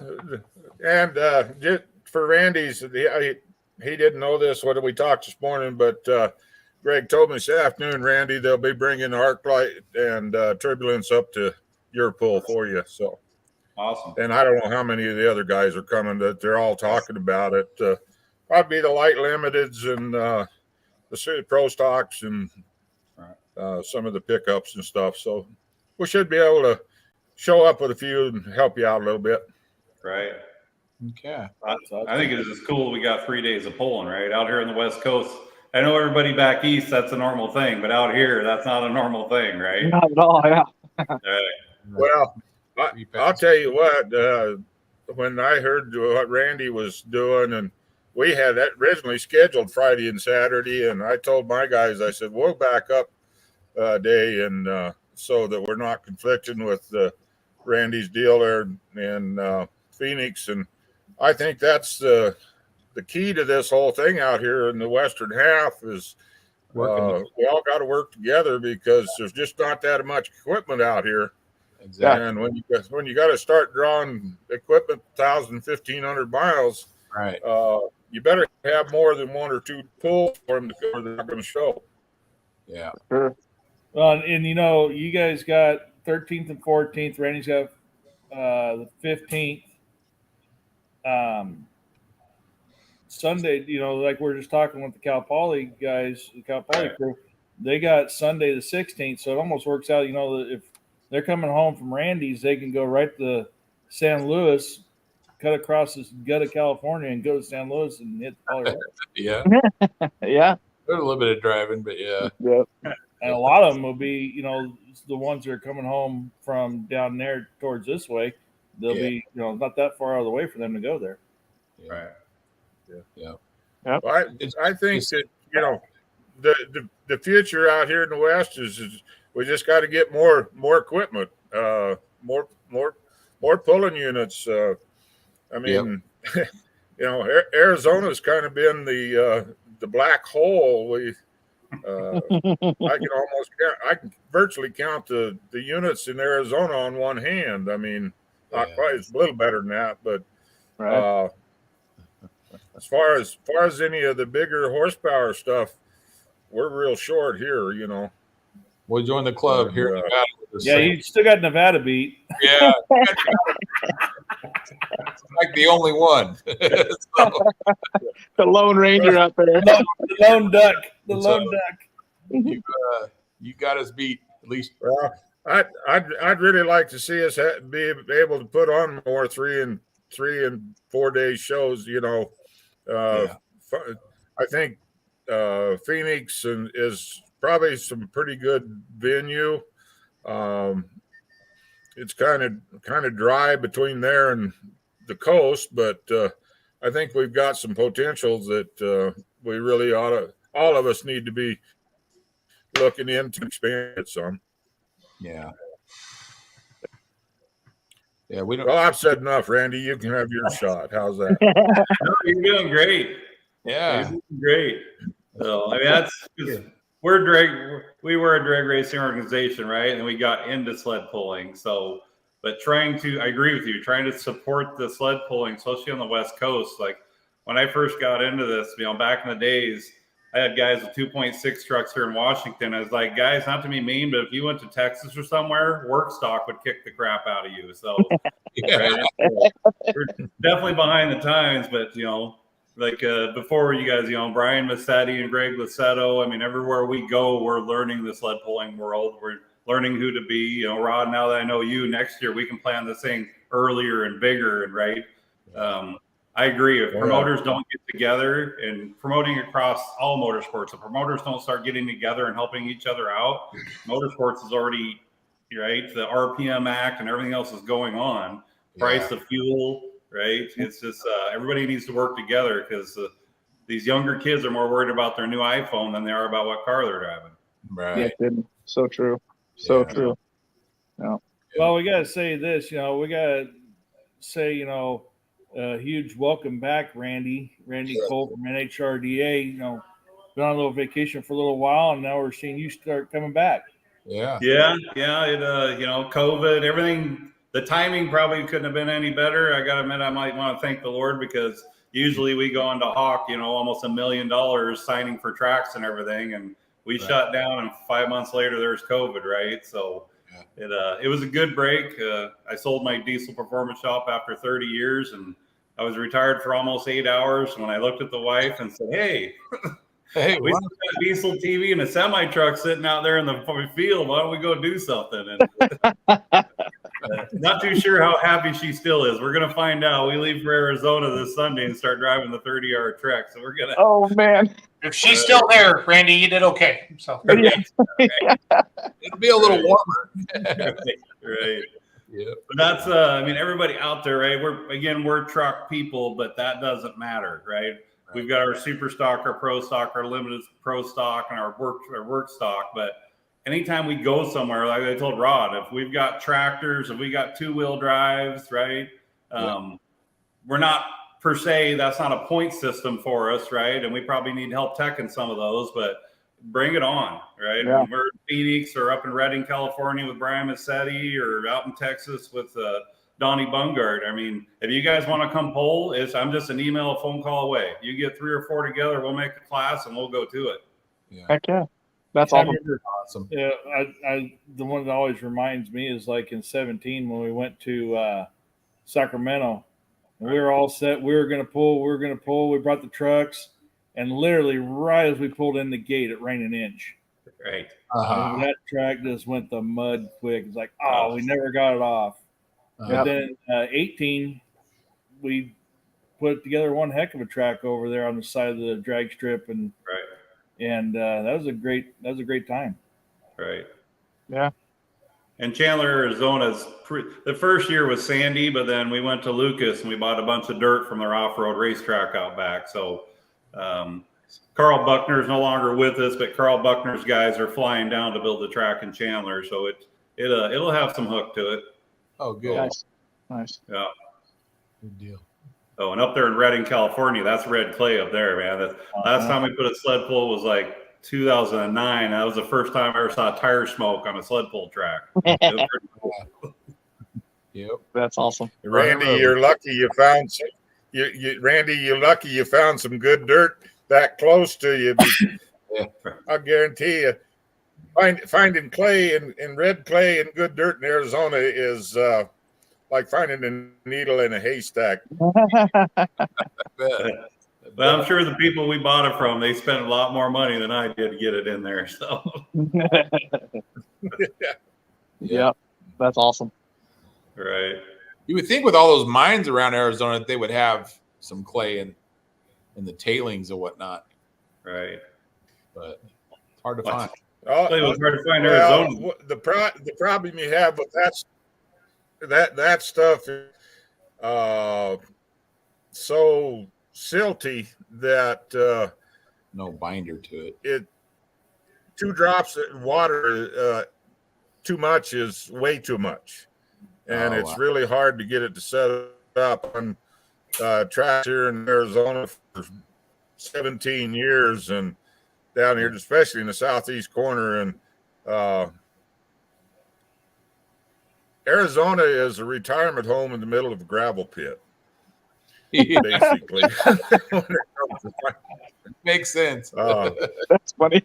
and just for Randy's, he didn't know this when we talked this morning, but Greg told me this afternoon, Randy, they'll be bringing ArcLight and Turbulence up to your pool for you. So Awesome. And I don't know how many of the other guys are coming. That they're all talking about it. Probably the light limiteds and the city pro stocks and some of the pickups and stuff. So we should be able to show up with a few and help you out a little bit. Right. Okay. I think it's just cool. We got 3 days of pulling right out here on the West Coast. I know everybody back east, that's a normal thing, but out here, that's not a normal thing, right? Not at all. Yeah. Right. Well, I'll tell you what, when I heard what Randy was doing, and we had that originally scheduled Friday and Saturday, and I told my guys, I said, we'll back up a day, and so that we're not conflicting with Randy's deal there in Phoenix. And I think that's the key to this whole thing out here in the western half is we all got to work together because there's just not that much equipment out here. Exactly. And when you got to start drawing equipment 1,000, 1,500 miles, Right. You better have more than one or two pulls for them to go. They're not going to show. Yeah. Sure. Well, and you guys got 13th and 14th. Randy's got the 15th. Sunday, like we're just talking with the Cal Poly guys, the Cal Poly crew, they got Sunday the 16th. So it almost works out, if they're coming home from Randy's, they can go right to San Luis, cut across this gut of California and go to San Luis and hit the Poly Road. Yeah. Yeah. There's a little bit of driving, but yeah. Yep. And a lot of them will be, the ones that are coming home from down there towards this way. They'll be, not that far out of the way for them to go there. Right. Yeah. Yep. Well, I think that the future out here in the West is we just got to get more equipment, more pulling units. I mean, Arizona's kind of been the black hole. I can virtually count the units in Arizona on one hand. I mean, not quite, it's a little better than that, but Right. as far as any of the bigger horsepower stuff, we're real short here, We'll join the club here in Nevada. Yeah, you still got Nevada beat. Yeah. Like the only one. The Lone Ranger out there. The lone duck. The lone duck. You got us beat at least. Well, I'd really like to see us be able to put on more 3 and 4 day shows. I think Phoenix is probably some pretty good venue. It's kind of dry between there and the coast, but I think we've got some potentials that we really all of us need to be looking into expand it some. Yeah. Yeah, we don't. Well, I've said enough, Randy. You can have your shot. How's that? No, you're doing great. Yeah. You're doing great. So I mean, that's we were a drag racing organization, right? And we got into sled pulling. So, but I agree with you, trying to support the sled pulling, especially on the West Coast. Like when I first got into this, back in the days, I had guys with 2.6 trucks here in Washington. I was like, guys, not to be mean, but if you went to Texas or somewhere, work stock would kick the crap out of you. So right? We're definitely behind the times, but before you guys, Brian Massetti and Greg Lassetto, I mean, everywhere we go, we're learning the sled pulling world. We're learning who to be. Rod, now that I know you, next year we can plan this thing earlier and bigger and right. I agree. If promoters don't get together and promoting across all motorsports, if promoters don't start getting together and helping each other out, motorsports is already, right? The RPM Act and everything else is going on. Price of fuel, right? It's just everybody needs to work together because these younger kids are more worried about their new iPhone than they are about what car they're driving. Right. Yeah, so true. So true. Yeah. Well, we got to say this, we got to say, huge welcome back, Randy Cole from NHRDA. Been on a little vacation for a little while, and now we're seeing you start coming back. Yeah. COVID, everything. The timing probably couldn't have been any better. I got to admit, I might want to thank the Lord because usually we go into Hawk, almost $1 million signing for tracks and everything, and we shut down, and 5 months later there's COVID, right? So It was a good break. I sold my diesel performance shop after 30 years, and I was retired for almost 8 hours. When I looked at the wife and said, "Hey, we got diesel TV and a semi truck sitting out there in the field. Why don't we go do something?" And not too sure how happy she still is. We're gonna find out. We leave for Arizona this Sunday and start driving the 30-yard trek. So we're gonna. Oh man! If she's still there, Randy, you did okay. So Yeah. It'll be a little warmer. Right. Yeah. But that's I mean, everybody out there, right? We're truck people, but that doesn't matter, right? We've got our super stock, our pro stock, our limited pro stock, and our work stock. But anytime we go somewhere, like I told Rod, if we've got tractors, if we got 2-wheel drives, right? We're not per se, that's not a point system for us, right? And we probably need help teching some of those, but bring it on, right? Yeah. When we're in Phoenix or up in Redding, California with Brian Massetti, or out in Texas with Donnie Bungard. I mean, if you guys want to come poll, I'm just an email, a phone call away. You get 3 or 4 together, we'll make a class and we'll go to it. Heck yeah. That's I awesome. remember, Awesome. Yeah, the one that always reminds me is like in 2017 when we went to Sacramento, and we were all set. We were going to pull. We brought the trucks, and literally right as we pulled in the gate, it rained an inch. Right. And that track just went the mud quick. It's like, we never got it off. But then 18, we put together one heck of a track over there on the side of the drag strip, and that was a great time. Right. Yeah. And Chandler, Arizona's the first year was sandy, but then we went to Lucas and we bought a bunch of dirt from their off-road racetrack out back. So Carl Buckner's no longer with us, but Carl Buckner's guys are flying down to build the track in Chandler. So it'll have some hook to it. Oh, good. Nice. Yeah. Good deal. Oh, and up there in Redding, California, that's red clay up there, man. The last time we put a sled pull was like 2009. That was the first time I ever saw tire smoke on a sled pull track. It was pretty cool. Yep. That's awesome. Randy, you're lucky you found you're lucky you found some good dirt that close to you. I guarantee you, finding clay and red clay and good dirt in Arizona is like finding a needle in a haystack. But I'm sure the people we bought it from, they spent a lot more money than I did to get it in there. So yeah, that's awesome. Right. You would think with all those mines around Arizona that they would have some clay in the tailings or whatnot. Right. But it's hard to find. It was hard to find Arizona. The problem you have with that stuff is so silty that no binder to it. 2 drops of water too much is way too much, and it's really hard to get it to set up on tracks here in Arizona for 17 years, and down here, especially in the southeast corner, and Arizona is a retirement home in the middle of a gravel pit. Basically, Makes sense. That's funny.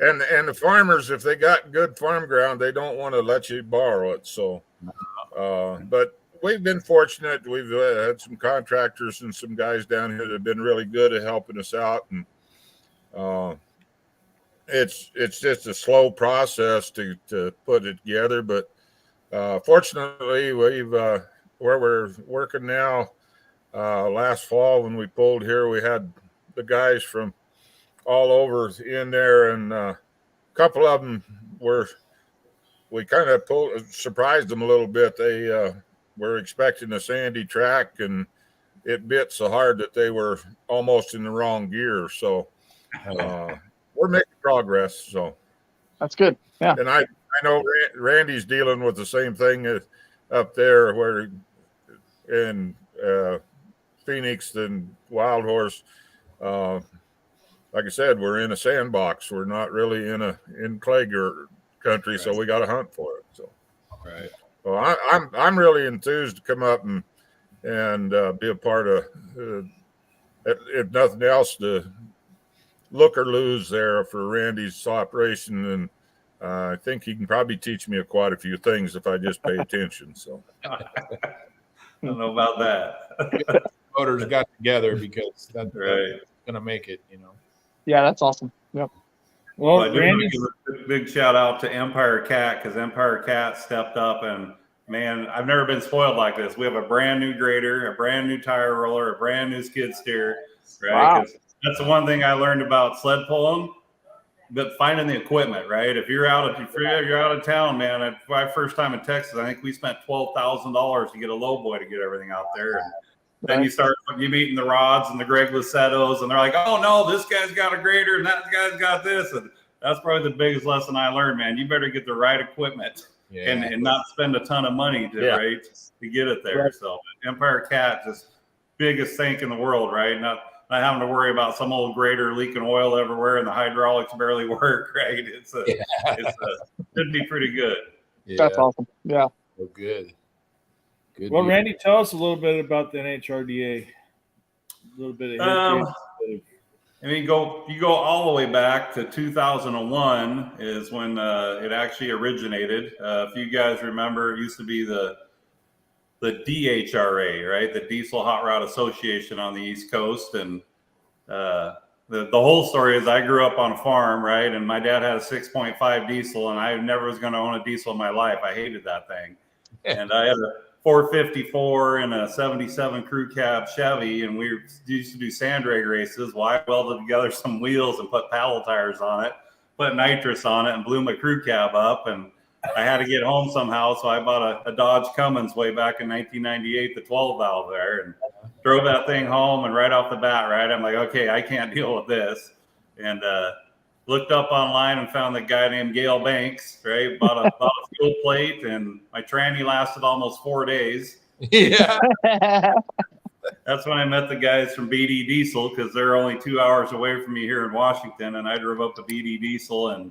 And the farmers, if they got good farm ground, they don't want to let you borrow it. So, but we've been fortunate. We've had some contractors and some guys down here that have been really good at helping us out, and it's just a slow process to put it together. But fortunately, we've where we're working now. Last fall when we pulled here, we had the guys from all over in there, and a couple of them we kind of surprised them a little bit. They were expecting a sandy track, and it bit so hard that they were almost in the wrong gear. So we're making progress. So that's good. Yeah. And I know Randy's dealing with the same thing up there where in Phoenix and Wild Horse. Like I said, we're in a sandbox. We're not really in clay country, right. So we got to hunt for it. So, right. Well, I'm really enthused to come up and be a part of, if nothing else, to look or lose there for Randy's operation, and I think he can probably teach me quite a few things if I just pay attention. So I don't know about that. Motors got together because that's Right. going to make it, Yeah, that's awesome. Yep. Well, I do want to Randy's give a big shout out to Empire Cat, because Empire Cat stepped up, and man, I've never been spoiled like this. We have a brand new grader, a brand new tire roller, a brand new skid steer, right? Wow. 'Cause that's the one thing I learned about sled pulling, but finding the equipment, right? If you're out of town, man. My first time in Texas, I think we spent $12,000 to get a lowboy to get everything out there. And then you meeting the Rods and the Greg Licettos, and they're like, oh no, this guy's got a grader and that guy's got this. And that's probably the biggest lesson I learned, man. You better get the right equipment and not spend a ton of money to get it there. Right. So Empire Cat, just biggest thank in the world, right? Not having to worry about some old grader leaking oil everywhere and the hydraulics barely work, right? It should be pretty good. Yeah. That's awesome. Yeah. Oh, good. Well, Randy, tell us a little bit about the NHRDA. A little bit of history. I mean, you go all the way back to 2001 is when it actually originated. If you guys remember, it used to be the DHRA, right? The Diesel Hot Rod Association on the East Coast. And the whole story is I grew up on a farm, right? And my dad had a 6.5 diesel, and I never was going to own a diesel in my life. I hated that thing. And I had a 454 and a 77 crew cab Chevy, and we used to do sand drag races. Well, I welded together some wheels and put paddle tires on it, put nitrous on it, and blew my crew cab up. And I had to get home somehow, so I bought a Dodge Cummins way back in 1998, the 12 valve there, and drove that thing home. And right off the bat, right, I'm like, okay, I can't deal with this. And looked up online and found the guy named Gale Banks, right? Bought a fuel plate, and my tranny lasted almost 4 days. Yeah. That's when I met the guys from BD Diesel, because they're only 2 hours away from me here in Washington. And I drove up to BD Diesel, and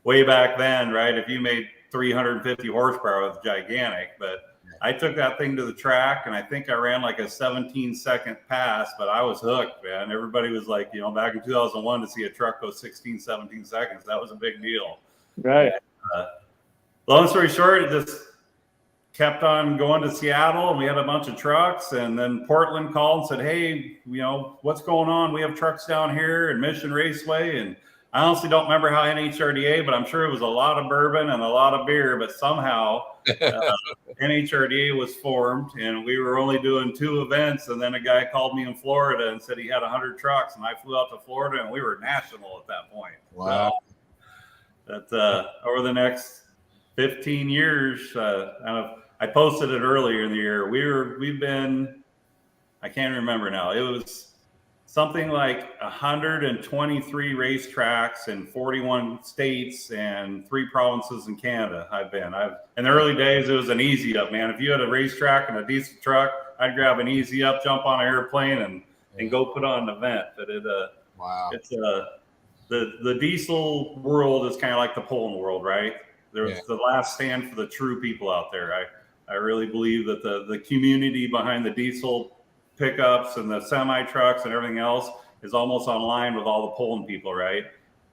way back then, right, if you made 350 horsepower, it was gigantic. But I took that thing to the track, and I think I ran like a 17-second pass, but I was hooked, man. Everybody was like, back in 2001 to see a truck go 16, 17 seconds, that was a big deal. Right. Long story short, it just kept on going to Seattle, and we had a bunch of trucks. And then Portland called and said, hey, what's going on? We have trucks down here in Mission Raceway. And I honestly don't remember how NHRDA, but I'm sure it was a lot of bourbon and a lot of beer. But somehow NHRDA was formed, and we were only doing 2 events. And then a guy called me in Florida and said he had 100 trucks, and I flew out to Florida, and we were national at that point. Wow. So that over the next 15 years, I posted it earlier in the year. We've been, I can't remember now. It was something like 123 racetracks in 41 states and 3 provinces in Canada. In the early days, it was an easy up, man. If you had a racetrack and a diesel truck, I'd grab an easy up, jump on an airplane, and go put on an event. But wow, it's the diesel world is kind of like the pulling world, right? There's the last stand for the true people out there. I really believe that the community behind the diesel pickups and the semi trucks and everything else is almost on line with all the pulling people, right?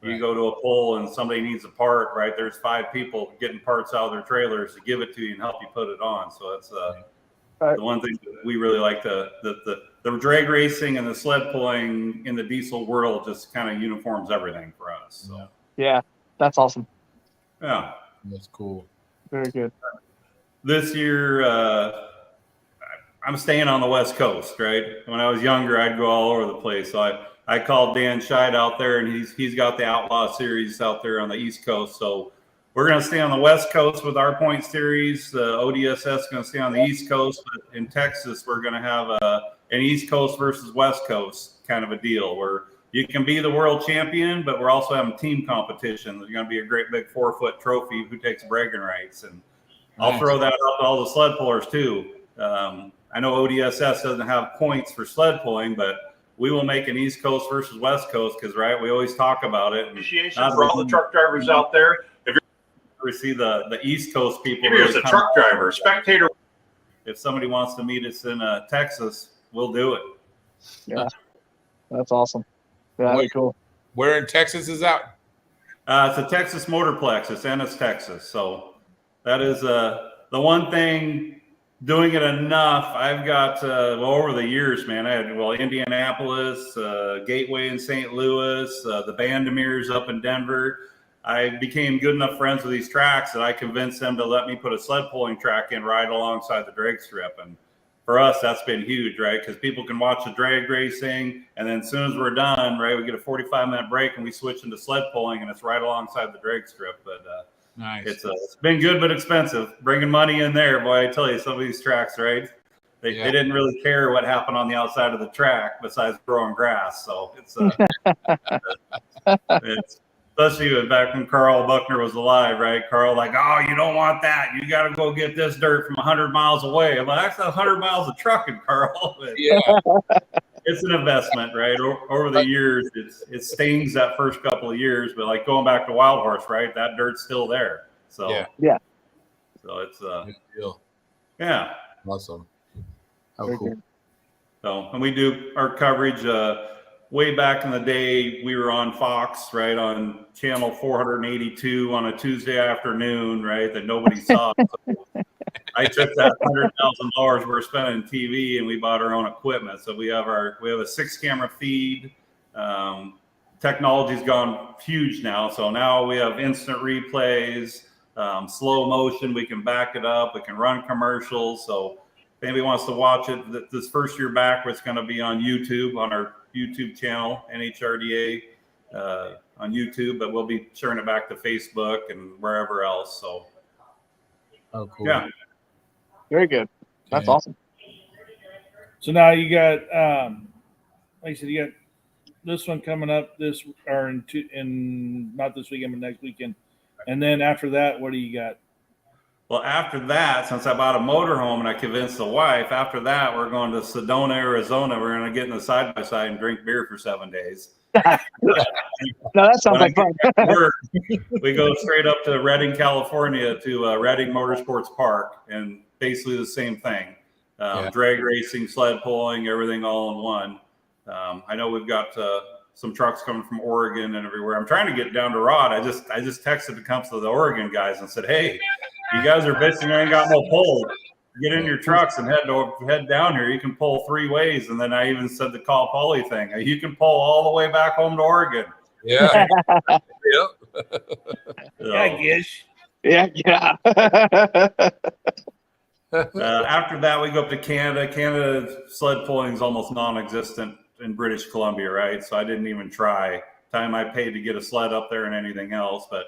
You go to a pull and somebody needs a part, right? There's 5 people getting parts out of their trailers to give it to you and help you put it on. So that's the one thing that we really like. The drag racing and the sled pulling in the diesel world just kind of uniforms everything for us. So. Yeah, that's awesome. Yeah, that's cool. Very good. This year, I'm staying on the West Coast, right? When I was younger, I'd go all over the place. So I called Dan Scheid out there, and he's got the Outlaw Series out there on the East Coast. So we're going to stay on the West Coast with our point series. The ODSS is going to stay on the East Coast. But in Texas, we're going to have an East Coast versus West Coast kind of a deal where you can be the world champion, but we're also having team competition. There's going to be a great big 4-foot trophy who takes bragging rights. And I'll throw that out to all the sled pullers too. I know ODSS doesn't have points for sled pulling, but we will make an East Coast versus West Coast because, right, we always talk about it. Appreciation for all the truck drivers out there. If we see the East Coast people. Here's a truck driver, spectator. If somebody wants to meet us in Texas, we'll do it. Yeah, that's awesome. Yeah, that'd be cool. Where in Texas is that? It's a Texas Motorplex. It's Ennis, Texas. So that is the one thing. Doing it enough. I've got over the years, man. I had Indianapolis, Gateway in St. Louis, the Bandemiers up in Denver. I became good enough friends with these tracks that I convinced them to let me put a sled pulling track in right alongside the drag strip. And for us, that's been huge, right? Because people can watch the drag racing, and then as soon as we're done, right, we get a 45-minute break and we switch into sled pulling, and it's right alongside the drag strip. But nice. It's been good but expensive. Bringing money in there, boy, I tell you, some of these tracks, right? They didn't really care what happened on the outside of the track besides growing grass. So it's it's especially back when Carl Buckner was alive, right? Carl, like, oh, you don't want that. You got to go get this dirt from 100 miles away. I'm like, that's 100 miles of trucking, Carl. But Yeah. It's an investment, right? Over the years, it stings that first couple of years, but like going back to Wild Horse, right? That dirt's still there. So yeah. So it's Good deal. yeah. Awesome. How Very cool. good. So, and we do our coverage. Way back in the day, we were on Fox, right, on channel 482 on a Tuesday afternoon, right, that nobody saw. So I took that $100,000 we're spending on TV, and we bought our own equipment. So we have a 6-camera feed. Technology's gone huge now. So now we have instant replays, slow motion. We can back it up. We can run commercials. So if anybody wants to watch it, this first year back, it's going to be on YouTube, on our YouTube channel, NHRDA on YouTube, but we'll be sharing it back to Facebook and wherever else. So, oh, cool. Yeah. Very good. That's awesome. So now you got, like I said, you got this one coming up in not this weekend, but next weekend. And then after that, what do you got? Well, after that, since I bought a motorhome and I convinced the wife, after that, we're going to Sedona, Arizona. We're going to get in the side-by-side and drink beer for 7 days. No, that sounds like fun. We go straight up to Redding, California, to Redding Motorsports Park, and basically the same thing. Drag racing, sled pulling, everything all in one. I know we've got some trucks coming from Oregon and everywhere. I'm trying to get down to Rod. I just texted to the Oregon guys and said, hey, you guys are bitching I ain't got no pole. Get in your trucks and head down here. You can pull 3 ways. And then I even said the Cal Poly thing. You can pull all the way back home to Oregon. Yeah. Yep. Yeah, Gish. Yeah. After that, we go up to Canada. Canada sled pulling is almost non-existent in British Columbia, right? So I didn't even try. Time I paid to get a sled up there and anything else. But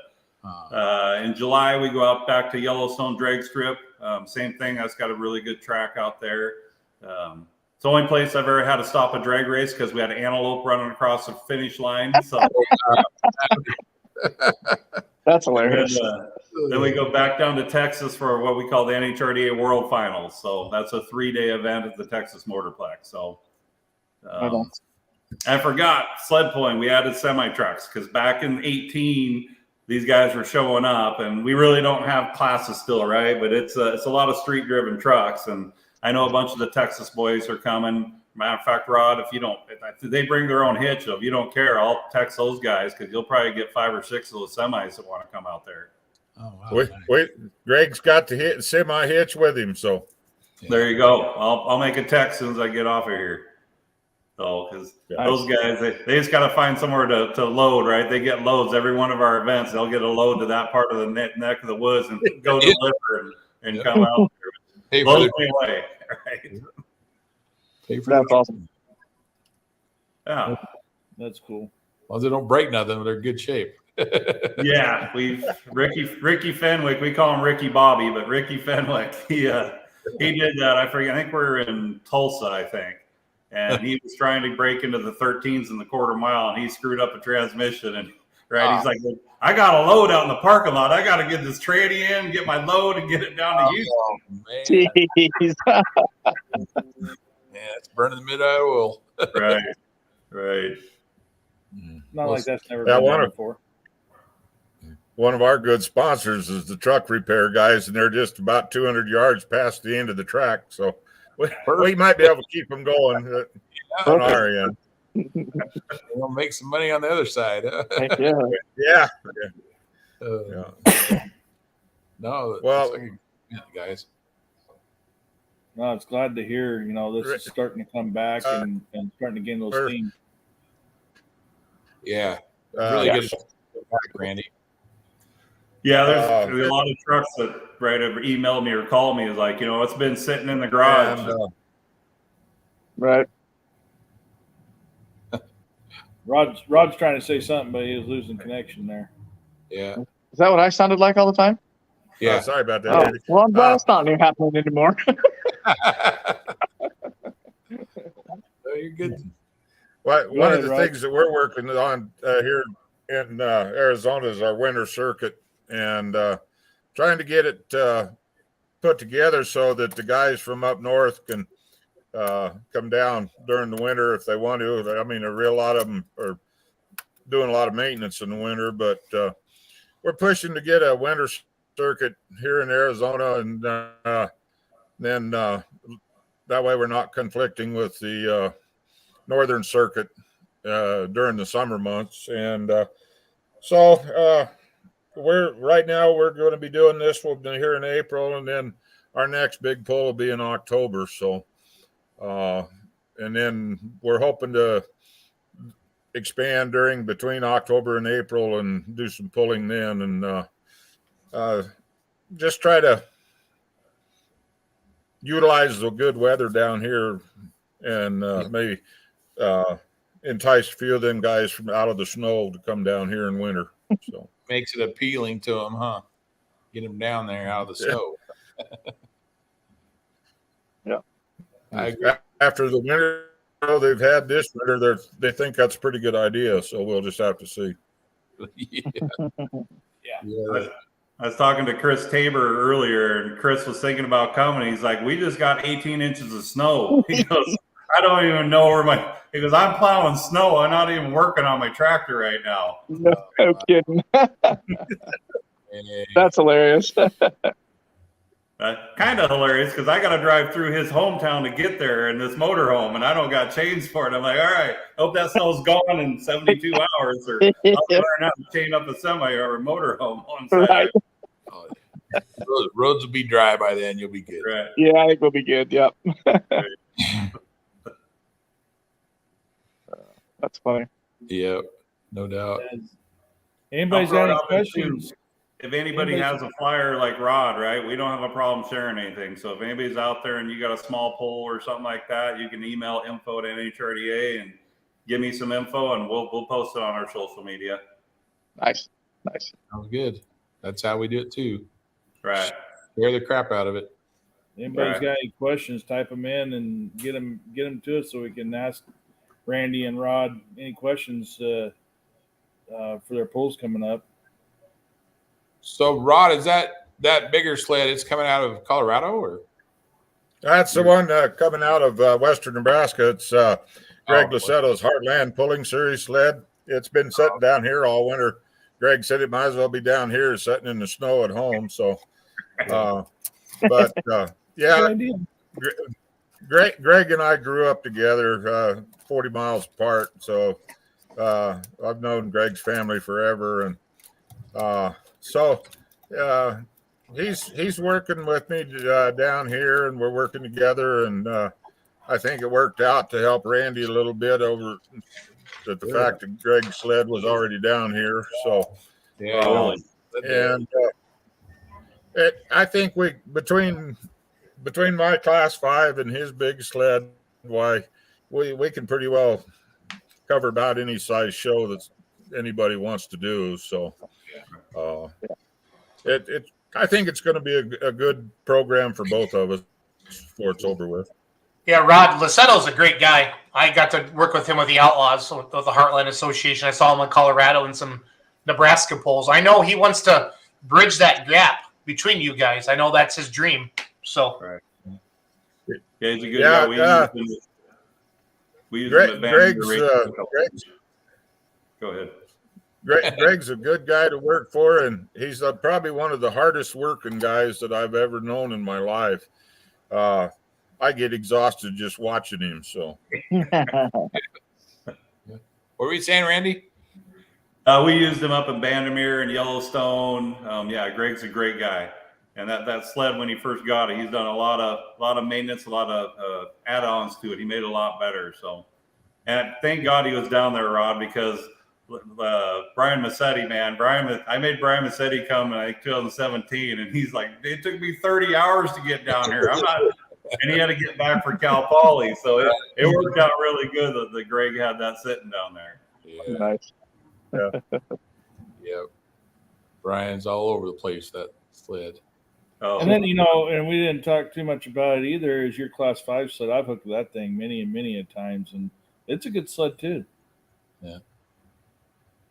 in July, we go out back to Yellowstone Drag Strip. Same thing. That's got a really good track out there. It's the only place I've ever had to stop a drag race because we had an antelope running across the finish line. So that's hilarious. Then we go back down to Texas for what we call the NHRDA World Finals. So that's a 3-day event at the Texas Motorplex. So I forgot sled pulling. We added semi trucks because back in 18, these guys were showing up, and we really don't have classes still, right? But it's a lot of street driven trucks, and I know a bunch of the Texas boys are coming. Matter of fact, Rod, if they bring their own hitch, if you don't care, I'll text those guys because you'll probably get 5 or 6 of those semis that want to come out there. Oh, wow. Wait, Greg's got the semi hitch with him, so there you go. I'll make a text as soon as I get off of here. So, because those guys, they just got to find somewhere to load, right? They get loads every one of our events. They'll get a load to that part of the neck of the woods and go deliver and come out. Blows me away, right? That's awesome. Yeah, that's cool. As long as they don't break nothing, they're in good shape. Yeah, Ricky Fenwick. We call him Ricky Bobby, but Ricky Fenwick. He did that. I forget. I think we're in Tulsa, I think. And he was trying to break into the 13s in the quarter mile, and he screwed up a transmission. And he's like, I got a load out in the parking lot. I got to get this tranny in, get my load, and get it down to Houston. Jeez. Yeah, it's burning the mid-eye oil. Right. Not like that's never been done before. One of our good sponsors is the truck repair guys, and they're just about 200 yards past the end of the track. So we might be able to keep them going on our end. We'll make some money on the other side. Heck yeah. Yeah. No, Well, like guys. No, it's glad to hear, this is starting to come back and starting to gain those steam. Yeah. Really good back, Randy. Yeah, there's a lot of trucks that have emailed me or called me is like, it's been sitting in the garage. And, Right. Rod's trying to say something, but he was losing connection there. Yeah. Is that what I sounded like all the time? Yeah. sorry about that. Oh, Andy. well, I'm glad it's not happening anymore. Oh, you're good. One of the things that we're working on here in Arizona is our winter circuit, and trying to get it put together so that the guys from up north can come down during the winter if they want to. I mean, a real lot of them are doing a lot of maintenance in the winter, but we're pushing to get a winter circuit here in Arizona, and then that way we're not conflicting with the northern circuit during the summer months. And so we're going to be doing this. We'll be here in April, and then our next big pull will be in October. So and then we're hoping to expand between October and April and do some pulling then, and just try to utilize the good weather down here, and maybe entice a few of them guys from out of the snow to come down here in winter. So makes it appealing to them, huh? Get them down there out of the snow. Yeah. After the winter they've had this winter, they think that's a pretty good idea. So we'll just have to see. Yeah. I was talking to Chris Tabor earlier, and Chris was thinking about coming. He's like, "We just got 18 inches of snow." He goes, "I don't even know where he goes, I'm plowing snow. I'm not even working on my tractor right now." No kidding. That's hilarious. Kind of hilarious because I got to drive through his hometown to get there in this motorhome, and I don't got chains for it. I'm like, all right, hope that snow's gone in 72 hours, or I'll learn how to chain up a semi or a motorhome on site. Right. Roads will be dry by then. You'll be good. Right. Yeah, I think we'll be good. Yep. That's funny. Yep, no doubt. Anybody's got any questions? If anybody has a flyer like Rod, right, we don't have a problem sharing anything. So if anybody's out there and you got a small poll or something like that, you can email info@NHRDA and give me some info, and we'll post it on our social media. Nice. Sounds good. That's how we do it too. Right. Scare the crap out of it. Anybody's got any questions, type them in and get them to us so we can ask Randy and Rod any questions for their polls coming up. So, Rod, is that bigger sled? It's coming out of Colorado, or? That's the one coming out of western Nebraska. It's Greg Lassetto's Heartland Pulling Series sled. It's been sitting down here all winter. Greg said it might as well be down here sitting in the snow at home. So, yeah, Greg and I grew up together 40 miles apart. So I've known Greg's family forever. And so he's working with me down here, and we're working together. And I think it worked out to help Randy a little bit over the fact that Greg's sled was already down here. So, I think we between my class 5 and his big sled, we can pretty well cover about any size show that anybody wants to do. So, I think it's going to be a good program for both of us before it's over with. Yeah, Rod Lassetto's a great guy. I got to work with him with the Outlaws, with the Heartland Association. I saw him in Colorado and some Nebraska polls. I know he wants to bridge that gap between you guys. I know that's his dream. So, right. Yeah, he's a good guy. We use him at Greg's, go ahead. Greg's a good guy to work for, and he's probably one of the hardest working guys that I've ever known in my life. I get exhausted just watching him. So, What were you saying, Randy? We used him up in Bandamere and Yellowstone. Yeah, Greg's a great guy. And that sled, when he first got it, he's done a lot of maintenance, a lot of add-ons to it. He made it a lot better. So, and thank God he was down there, Rod, because Brian Massetti, man, I made Brian Massetti come in 2017, and he's like, it took me 30 hours to get down here. I'm not, and he had to get back for Cal Poly, so it worked out really good that Greg had that sitting down there. Yeah. Nice. Yeah. Yep. Brian's all over the place, that sled. Oh, And then, and we didn't talk too much about it either, is your Class 5 sled. I've hooked that thing many and many a times, and it's a good sled too. Yeah.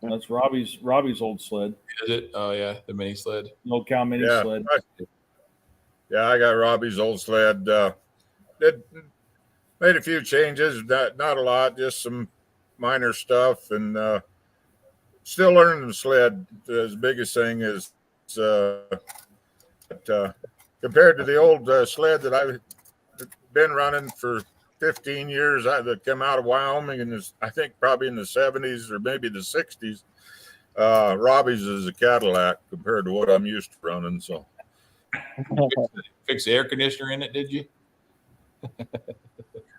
That's Robbie's old sled. Is it? Oh, yeah, the mini sled. No cow mini sled. Yeah, I got Robbie's old sled. Made a few changes, not a lot, just some minor stuff, and still learning the sled. The biggest thing is compared to the old sled that I've been running for 15 years, that came out of Wyoming, and I think probably in the 70s or maybe the 60s. Robbie's is a Cadillac compared to what I'm used to running. So, Fix the air conditioner in it, did you?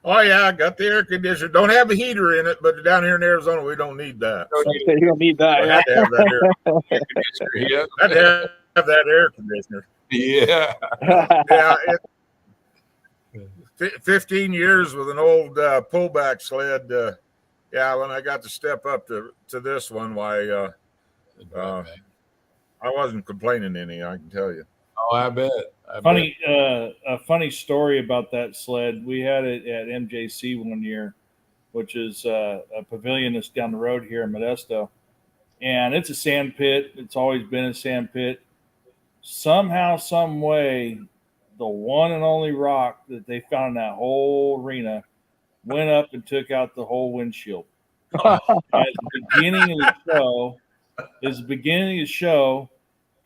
oh yeah, I got the air conditioner. Don't have a heater in it, but down here in Arizona, we don't need that. You don't need that. I had to have that Air conditioner, yeah. I had to have that air conditioner. Yeah. Yeah. 15 years with an old pullback sled. Yeah, when I got to step up to this one, why I wasn't complaining any, I can tell you. Oh, I bet. A funny story about that sled. We had it at MJC one year, which is a pavilion that's down the road here in Modesto. And it's a sand pit. It's always been a sand pit. Somehow, some way, the one and only rock that they found in that whole arena went up and took out the whole windshield. At the beginning of the show,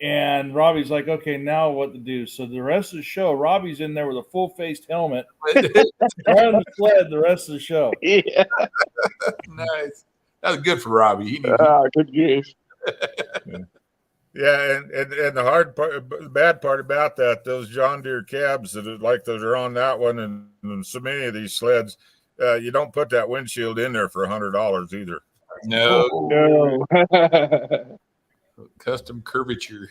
and Robbie's like, okay, now what to do? So the rest of the show, Robbie's in there with a full-faced helmet, driving the sled the rest of the show. Yeah. Nice. That was good for Robbie. Good use. Yeah, and the hard part, the bad part about that, those John Deere cabs that are on that one, and so many of these sleds, you don't put that windshield in there for $100 either. No. Custom curvature.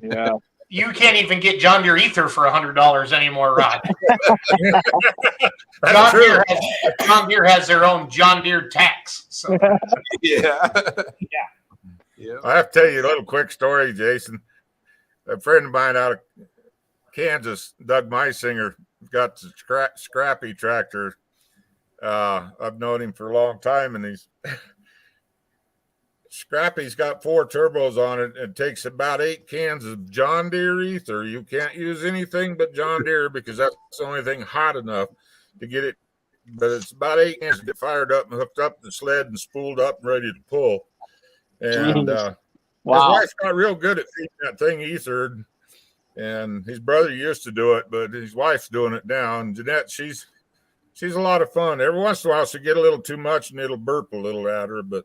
Yeah. You can't even get John Deere Ether for $100 anymore, Rod. John Deere has their own John Deere tax. So. Yeah. I have to tell you a little quick story, Jason. A friend of mine out of Kansas, Doug Meisinger, got the Scrappy tractor. I've known him for a long time, and Scrappy's got 4 turbos on it. It takes about 8 cans of John Deere Ether. You can't use anything but John Deere because that's the only thing hot enough to get it. But it's about 8 cans to get fired up and hooked up the sled and spooled up and ready to pull. And his wife's not real good at feeding that thing ether. And his brother used to do it, but his wife's doing it now. And Jeanette, she's a lot of fun. Every once in a while she'll get a little too much and it'll burp a little at her. But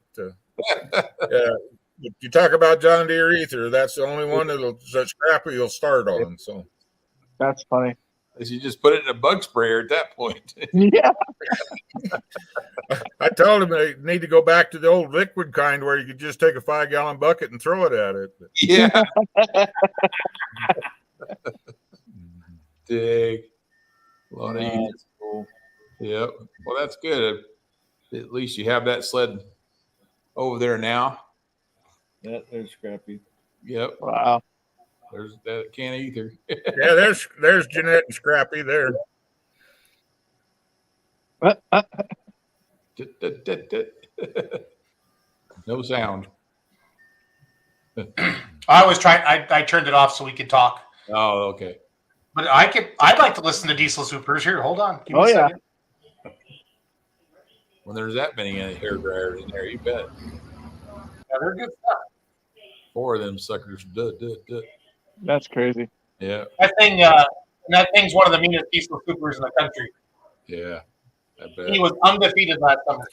you talk about John Deere Ether, that's the only one that Scrappy will start on. So that's funny. You just put it in a bug sprayer at that point. Yeah. I told him they need to go back to the old liquid kind where you could just take a 5-gallon bucket and throw it at it. Yeah. Dig. A lot of units. Cool. Yep. Well, that's good. At least you have that sled over there now. Yeah, there's Scrappy. Yep. Wow. There's that can of ether. Yeah, there's Jeanette and Scrappy there. No sound. I was trying. I turned it off so we could talk. Oh, okay. But I'd like to listen to Diesel Supers. Here, hold on. Give me a second. When there's that many hair dryers in there, you bet. Yeah, they're good stuff. 4 of them suckers. That's crazy. Yeah. That thing's one of the meanest Diesel Supers in the country. Yeah. I bet. He was undefeated last summer.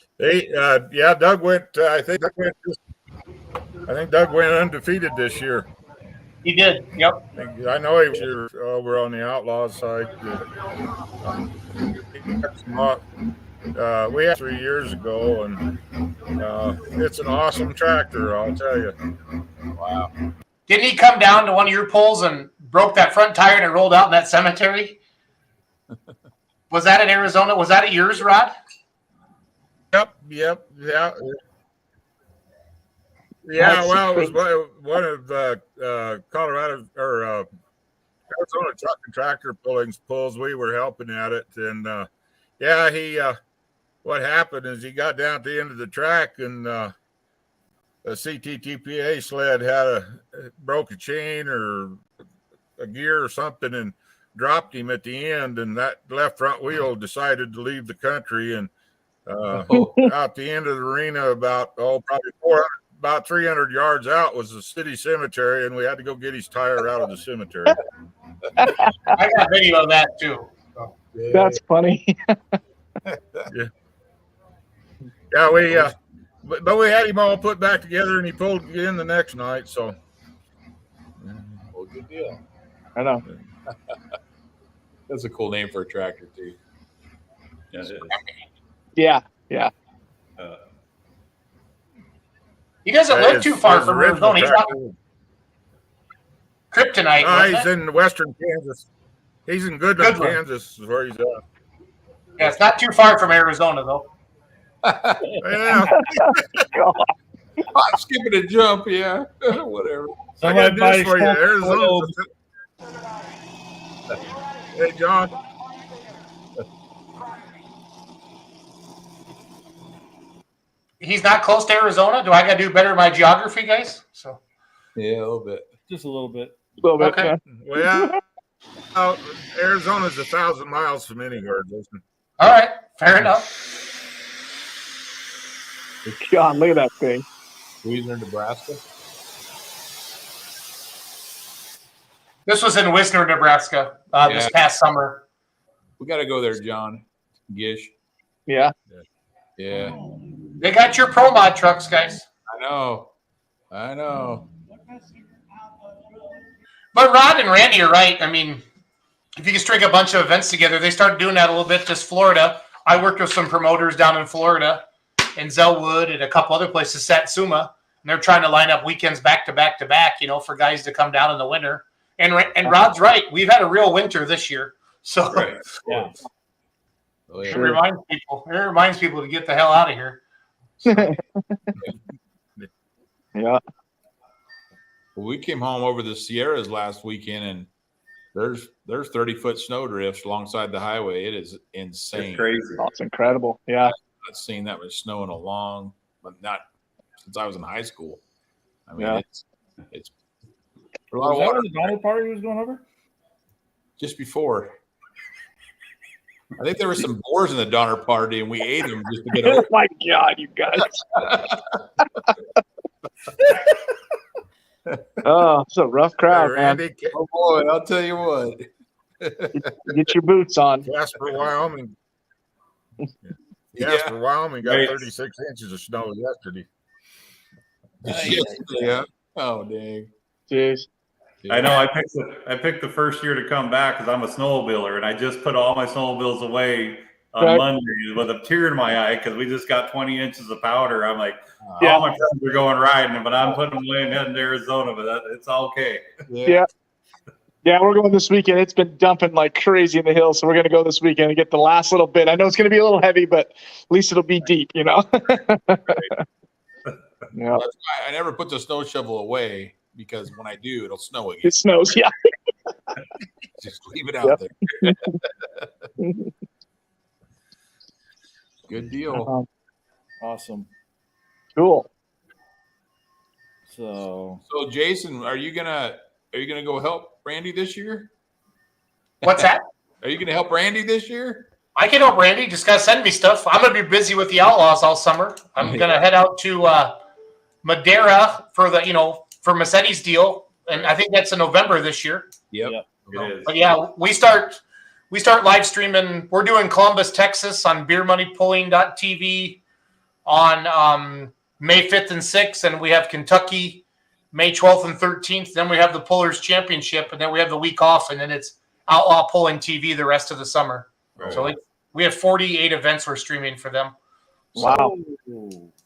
Doug went. I think Doug went undefeated this year. He did. Yep. I know he was here over on the Outlaws side. We had 3 years ago, and it's an awesome tractor, I'll tell you. Wow. Didn't he come down to one of your poles and broke that front tire and it rolled out in that cemetery? Was that in Arizona? Was that at yours, Rod? Yep, yeah. Yeah, well, it was one of the Colorado or Arizona truck and tractor pulls. We were helping at it, and he. What happened is he got down at the end of the track, and a CTTPA sled broke a chain or a gear or something, and dropped him at the end, and that left front wheel decided to leave the country, and out the end of the arena, about 300 yards out was the city cemetery, and we had to go get his tire out of the cemetery. I got video of that too. That's funny. Yeah, but we had him all put back together, and he pulled in the next night. So, Well, good deal. I know. That's a cool name for a tractor too. Yeah, it is. Yeah. He doesn't live too far from Arizona. He's not Kryptonite. He's in western Kansas. He's in Goodland, Kansas, is where he's at. Yeah, it's not too far from Arizona, though. Yeah. I'm skipping a jump, yeah. Whatever. I got news for you. Arizona. Hey, John. He's not close to Arizona. Do I got to do better in my geography, guys? So Yeah, a little bit. Just a little bit. A little bit. Okay. Yeah. Well, Arizona's 1,000 miles from anywhere, Jason. All right, fair enough. God, look at that thing. Wisner, Nebraska. This was in Wisner, Nebraska, this past summer. We got to go there, John. Gish. Yeah. Yeah. They got your Pro Mod trucks, guys. I know. But Rod and Randy are right. I mean, if you can string a bunch of events together, they started doing that a little bit. Just Florida. I worked with some promoters down in Florida, in Zellwood, and a couple other places, Satsuma, and they're trying to line up weekends back to back to back, for guys to come down in the winter. And Rod's right. We've had a real winter this year, so Right. Yeah. Oh, it yeah. reminds people to get the hell out of here. Yeah. Well, we came home over the Sierras last weekend, and there's 30-foot snow drifts alongside the highway. It is insane. It's crazy. Oh, it's incredible. Yeah. I've seen that much snow in but not since I was in high school. I mean, Yeah. it's a lot Was of that water. when the Donner party was going over? Just before. I think there were some boars in the Donner party, and we ate them just to get Oh over. my God, you guys. Oh, it's a rough crowd, man. Randy, Oh boy, I'll tell you what. Get your boots on. Jasper, Wyoming. Yeah. Jasper, Wyoming got Right. 36 inches of snow yesterday. Yeah. Oh dang. Jeez. I know. I picked the first year to come back because I'm a snowmobiler, and I just put all my snowmobiles away on Right. Monday with a tear in my eye because we just got 20 inches of powder. I'm like, Yeah. all my friends are going riding, but I'm putting them away and heading to Arizona, but it's okay. Yeah. Yeah, we're going this weekend. It's been dumping like crazy in the hills, so we're going to go this weekend and get the last little bit. I know it's going to be a little heavy, but at least it'll be deep, Yeah. That's why I never put the snow shovel away, because when I do, it'll snow again. It snows. Yeah. Just leave it out there. Good deal. Awesome. Cool. So So Jason, are you gonna go help Randy this year? What's that? Are you gonna help Randy this year? I can help Randy. Just got to send me stuff. I'm going to be busy with the Outlaws all summer. I'm going to head out to Madeira for for Massetti's deal. And I think that's in November this year. Yep. Yep. It is. But yeah, we start we start live streaming. We're doing Columbus, Texas on beermoneypulling.tv on May 5th and 6th, and we have Kentucky May 12th and 13th. Then we have the Pullers Championship, and then we have the week off, and then it's Outlaw Pulling TV the rest of the summer. Right. So we have 48 events we're streaming for them. Wow.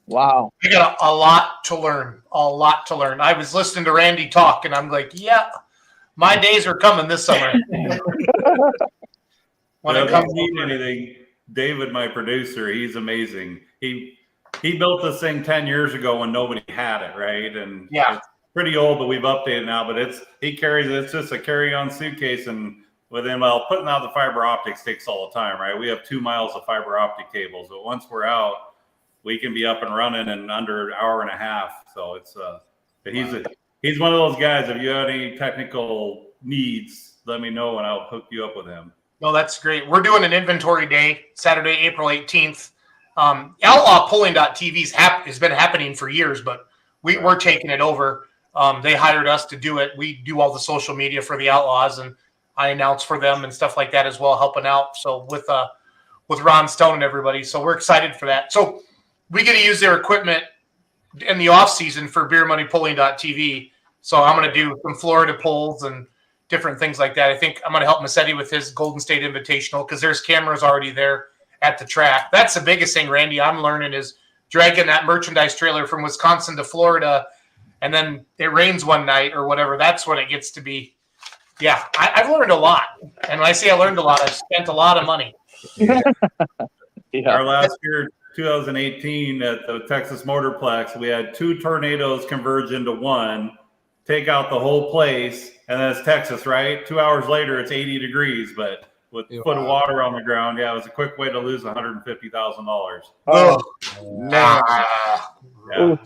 Wow. We got a lot to learn. A lot to learn. I was listening to Randy talk, and I'm like, yeah, my days are coming this summer. When it comes to anything, David, my producer, he's amazing. He built this thing 10 years ago when nobody had it, right? And yeah, it's pretty old, but we've updated now. But he carries it. It's just a carry-on suitcase, and putting out the fiber optics takes all the time, right? We have 2 miles of fiber optic cables, but once we're out, we can be up and running in under an hour and a half. So it's but he's one of those guys. If you have any technical needs, let me know and I'll hook you up with him. No, that's great. We're doing an inventory day Saturday, April 18th. Outlawpulling.tv has been happening for years, but we're taking it over. They hired us to do it. We do all the social media for the Outlaws, and I announce for them and stuff like that as well, helping out. So with Ron Stone and everybody. So we're excited for that. So we get to use their equipment in the off season for beermoneypulling.tv. So I'm going to do some Florida pulls and different things like that. I think I'm going to help Massetti with his Golden State Invitational because there's cameras already there at the track. That's the biggest thing, Randy, I'm learning is dragging that merchandise trailer from Wisconsin to Florida, and then it rains one night or whatever. That's when it gets to be. Yeah, I've learned a lot. And when I say I learned a lot, I've spent a lot of money. Yeah. Our last year, 2018, at the Texas Motorplex, we had 2 tornadoes converge into one, take out the whole place, and then it's Texas, right? 2 hours later, it's 80 degrees, but with a foot of water on the ground, yeah, it was a quick way to lose $150,000. Oh, nah. Yeah.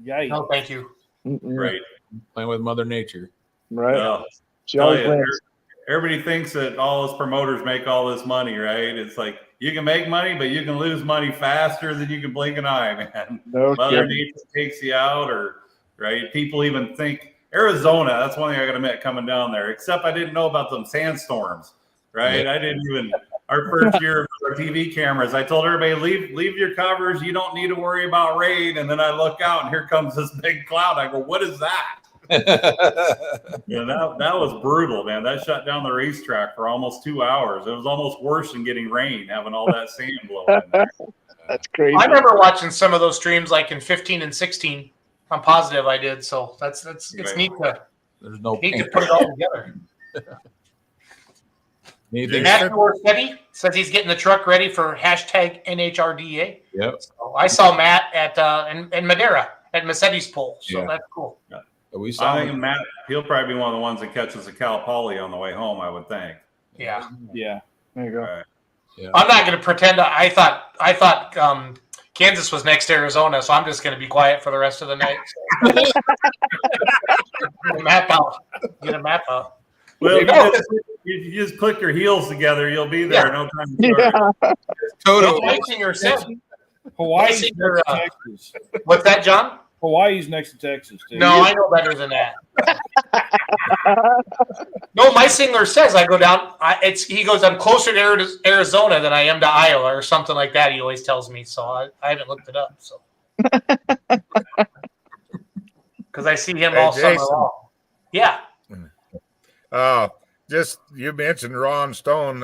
Yeah. No, thank you. Right. Playing with Mother Nature. Right. She always wins. Everybody thinks that all us promoters make all this money, right? It's like you can make money, but you can lose money faster than you can blink an eye, man. No Mother Nature takes you out, or right? People even think Arizona. That's one thing I got to admit coming down there. Except I didn't know about them sandstorms, right? I didn't even. Our first year of our TV cameras, I told everybody leave your covers. You don't need to worry about rain. And then I look out, and here comes this big cloud. I go, what is that? Yeah, that was brutal, man. That shut down the racetrack for almost 2 hours. It was almost worse than getting rain, having all that sand blowing. That's crazy. I remember watching some of those streams like in 15 and 16. I'm positive I did. So it's neat to There's no neat to put it all together. Anything? Matt Orsetti says he's getting the truck ready for #NHRDA. Yep. So I saw Matt at in Madera at Massetti's pull. So that's cool. Yeah. We saw I think Matt, he'll probably be one of the ones that catches a Cal Poly on the way home, I would think. Yeah. Yeah. There you go. Right. Yeah. I'm not going to pretend. I thought Kansas was next to Arizona, so I'm just going to be quiet for the rest of the night. Get a map out. Well, you just click your heels together, you'll be there. Yeah. No time to start. Yeah. Totally. My singer said, Hawaii's next next to to Texas. what's that, John? Hawaii's next to Texas, too. No, I know better than that. No, my singler says I go down. He goes, I'm closer to Arizona than I am to Iowa or something like that. He always tells me. So I haven't looked it up. So because I see him all summer long. Yeah. Just you mentioned Ron Stone.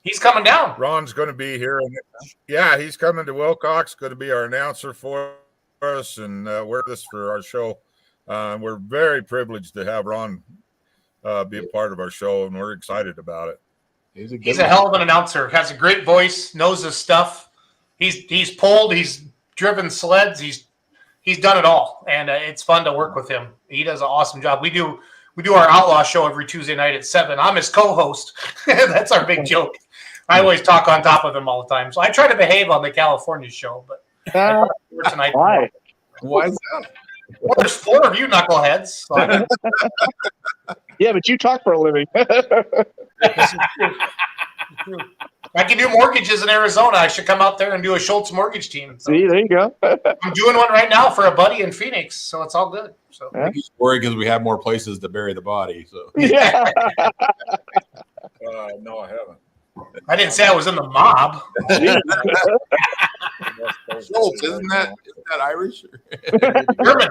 He's coming down. Ron's going to be here. He's coming to Wilcox. Going to be our announcer for us and wear this for our show. We're very privileged to have Ron be a part of our show, and we're excited about it. He's a hell of an announcer. Has a great voice. Knows his stuff. He's pulled. He's driven sleds. He's done it all, and it's fun to work with him. He does an awesome job. We do our Outlaw show every Tuesday night at 7. I'm his co-host. That's our big joke. I always talk on top of him all the time. So I try to behave on the California show, but tonight. Why? Why is that? Well, there's 4 of you knuckleheads. So Yeah, but you talk for a living. That's I can do mortgages in Arizona. I should come out there and do a Schultz mortgage team. So See, there you go. I'm doing one right now for a buddy in Phoenix, so it's all good. So Yeah. He's worried because we have more places to bury the body. So Yeah. No, I haven't. I didn't say I was in the mob. Schultz, isn't that Irish? German.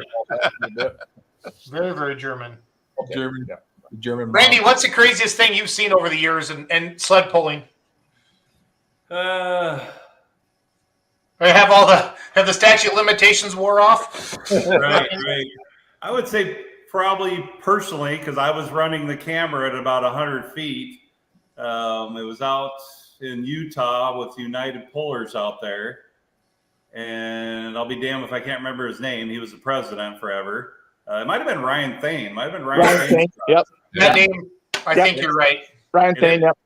Very, very German. German. Randy, what's the craziest thing you've seen over the years in sled pulling? Have the statute of limitations wore off? Right. I would say probably personally, because I was running the camera at about 100 feet. It was out in Utah with United Pullers out there. And I'll be damned if I can't remember his name. He was the president forever. It might have been Ryan Thane. Ryan Thane. Yep. That name, I think you're right. Ryan Thane. Yep.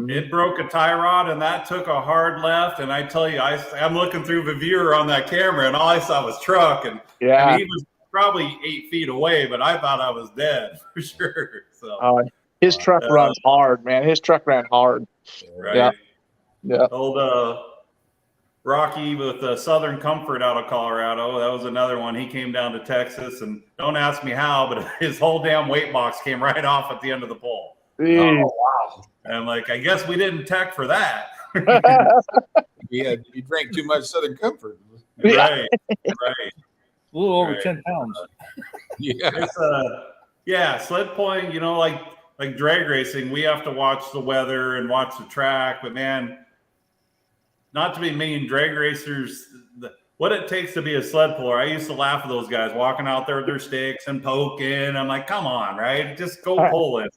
It broke a tie rod, and that took a hard left. And I tell you, I'm looking through the viewer on that camera, and all I saw was truck. And Yeah. I mean, he was probably 8 feet away, but I thought I was dead for sure. So his truck runs hard, man. His truck ran hard. right, Yeah. Old Rocky with Southern Comfort out of Colorado. That was another one. He came down to Texas, and don't ask me how, but his whole damn weight box came right off at the end of the pole. Jeez. Oh, wow. And I'm like, I guess we didn't tech for that. He drank too much Southern Comfort. Right. A little over 10 pounds. It's sled pulling, like drag racing, we have to watch the weather and watch the track, but man, not to be mean, drag racers, what it takes to be a sled puller. I used to laugh at those guys walking out there with their sticks and poking. I'm like, come on, right? Just go pull it.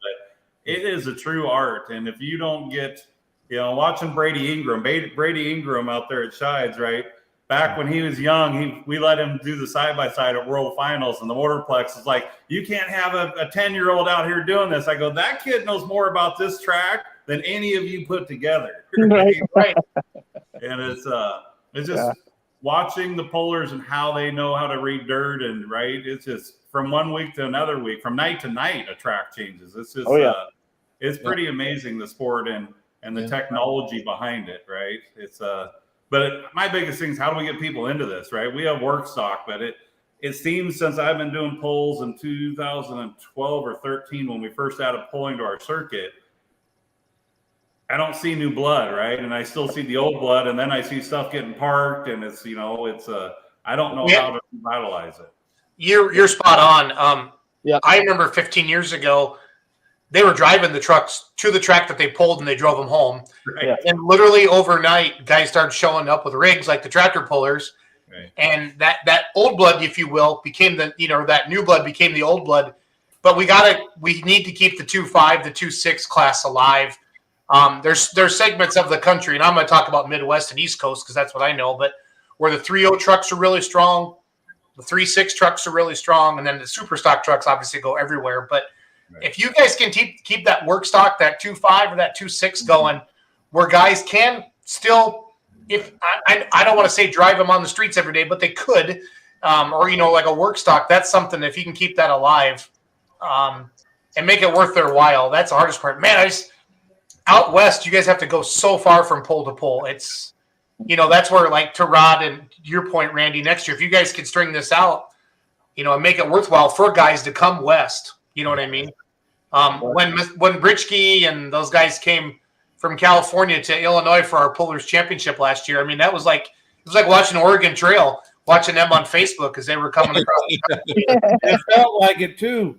It is a true art. And if you don't get, watching Brady Ingram out there at Shides, right? Back when he was young, we let him do the side-by-side at World Finals, and the Motorplex is like, you can't have a 10-year-old out here doing this. I go, that kid knows more about this track than any of you put together. Right. And it's just watching the pullers and how they know how to read dirt, and right, it's just from one week to another week, from night to night, a track changes. It's just it's pretty amazing, the sport and the technology behind it, right? It's but my biggest thing is, how do we get people into this, right? We have work stock, but it seems since I've been doing polls in 2012 or 13, when we first started pulling to our circuit, I don't see new blood, right? And I still see the old blood, and then I see stuff getting parked, and it's I don't know how to revitalize it. You're spot on. I remember 15 years ago, they were driving the trucks to the track that they pulled, and they drove them home. Right. And literally overnight, guys started showing up with rigs like the tractor pullers. Right. And that old blood, if you will, became that new blood became the old blood. But we need to keep the 2.5, the 2.6 class alive. There's segments of the country, and I'm going to talk about Midwest and East Coast because that's what I know, but where the 3.0 trucks are really strong, the 3.6 trucks are really strong, and then the super stock trucks obviously go everywhere. But if you guys can keep that work stock, that 2.5 or that 2.6 going, where guys can still, if I don't want to say drive them on the streets every day, but they could, or like a work stock, that's something. If you can keep that alive, and make it worth their while, that's the hardest part. Man, out west, you guys have to go so far from pole to pole. It's, that's where, like, to Rod and your point, Randy, next year, if you guys could string this out, and make it worthwhile for guys to come west, you know what I mean? When Britschke and those guys came from California to Illinois for our Pullers Championship last year, I mean, it was like watching Oregon Trail, watching them on Facebook as they were coming across. It felt like it too.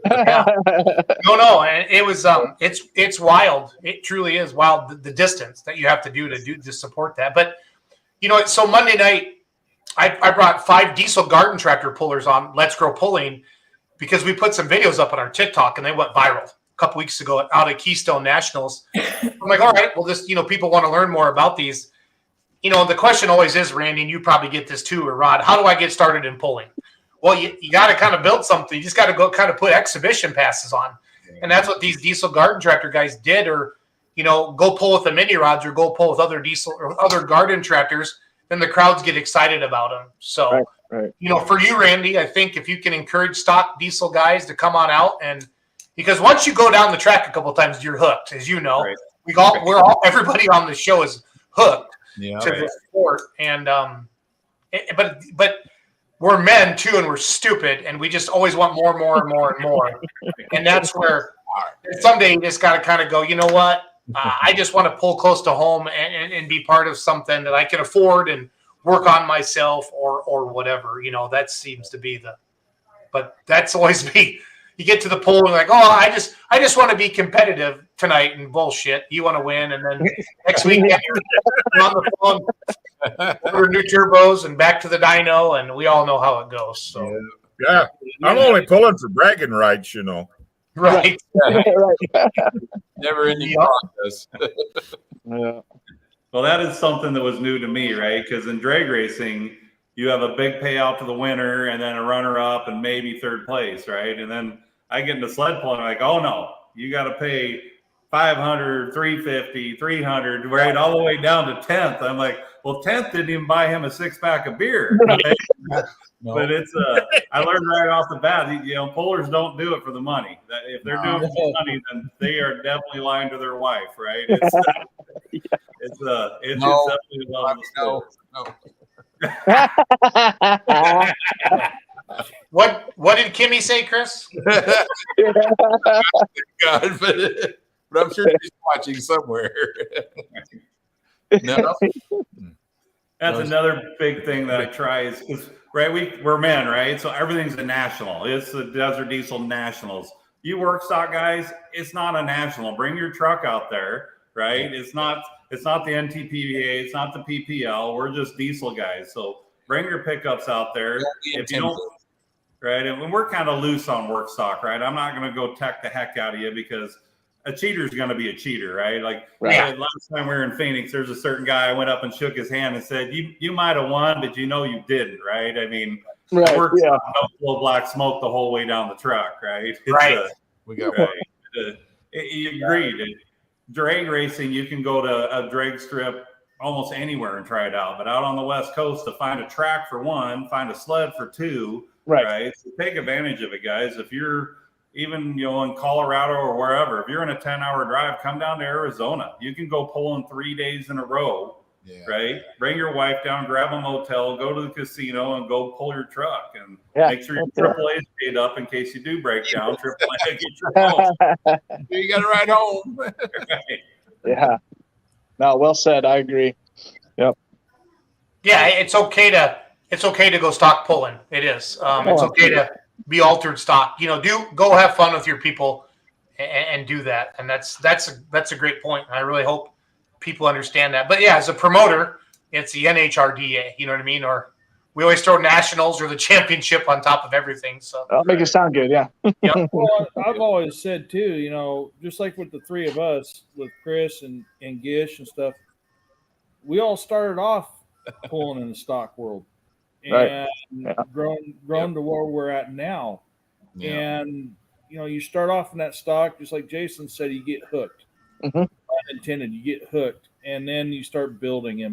No, and it was it's wild. It truly is wild, the distance that you have to do to support that. But so Monday night, I brought 5 diesel garden tractor pullers on Let's Grow Pulling because we put some videos up on our TikTok and they went viral a couple weeks ago out of Keystone Nationals. I'm like, all right, well, this people want to learn more about these. The question always is, Randy, and you probably get this too, or Rod, how do I get started in pulling? Well, you got to kind of build something. You just got to go kind of put exhibition passes on. And that's what these diesel garden tractor guys did, or, go pull with the mini rods or go pull with other diesel or other garden tractors. Then the crowds get excited about them. So, right. For you, Randy, I think if you can encourage stock diesel guys to come on out, and because once you go down the track a couple of times, you're hooked, as you know. Right. everybody on the show is hooked Yeah. to the sport, and but we're men too, and we're stupid, and we just always want more and more and more and more, and that's where someday you just got to kind of go, you know what? I just want to pull close to home and be part of something that I can afford and work on myself or whatever. You know, that seems to be but that's always me. You get to the pool and like, oh, I just want to be competitive tonight and bullshit. You want to win, and then next week you're on the phone, order new turbos and back to the dyno, and we all know how it goes. So Yeah, I'm only pulling for bragging rights, right. Never ending process. Yeah. Well, that is something that was new to me, right? Because in drag racing, you have a big payout to the winner and then a runner-up and maybe third place, right? And then I get into sled pulling, like, oh no, you got to pay $500, $350, $300, right, all the way down to 10th. I'm like, well, 10th didn't even buy him a 6-pack of beer. Right? No. But it's I learned right off the bat, pullers don't do it for the money. If they're doing it for the money, then they are definitely lying to their wife, right? It's definitely love the sport. What did Kimmy say, Chris? God, but I'm sure she's watching somewhere. No. That's another big thing that I try is because we're men, right? So everything's a national. It's the Desert Diesel Nationals. You work stock guys, it's not a national. Bring your truck out there, right? It's not the NTPBA, it's not the PPL. We're just diesel guys. So bring your pickups out there. If you don't, right? And we're kind of loose on work stock, right? I'm not going to go tech the heck out of you because a cheater is going to be a cheater, right? Like last time we were in Phoenix, there's a certain guy I went up and shook his hand and said, "You might have won, but you didn't, right?" I mean, work stock, no blow black smoke the whole way down the truck, right? We got you agreed. Drag racing, you can go to a drag strip almost anywhere and try it out, but out on the West Coast, to find a track for one, find a sled for two, right? So take advantage of it, guys. If you're even in Colorado or wherever, if you're in a 10-hour drive, come down to Arizona. You can go pulling 3 days in a row, right? Bring your wife down, grab a motel, go to the casino, and go pull your truck and make sure your AAA is paid up in case you do break down. AAA, get your phone. You got to ride home. Right. Yeah. No, well said. I agree. Yep. Yeah, it's okay to go stock pulling. It is. It's okay to be altered stock. Go have fun with your people and do that. And that's a great point. I really hope people understand that. But yeah, as a promoter, it's the NHRDA. You know what I mean? Or we always throw nationals or the championship on top of everything. So that'll make it sound good. Yeah. Well, I've always said too, just like with the three of us, with Chris and Gish and stuff, we all started off pulling in the stock world and grown to where we're at now. Yeah. And, you start off in that stock, just like Jason said, you get hooked. Unintended, you get hooked. And then you start building.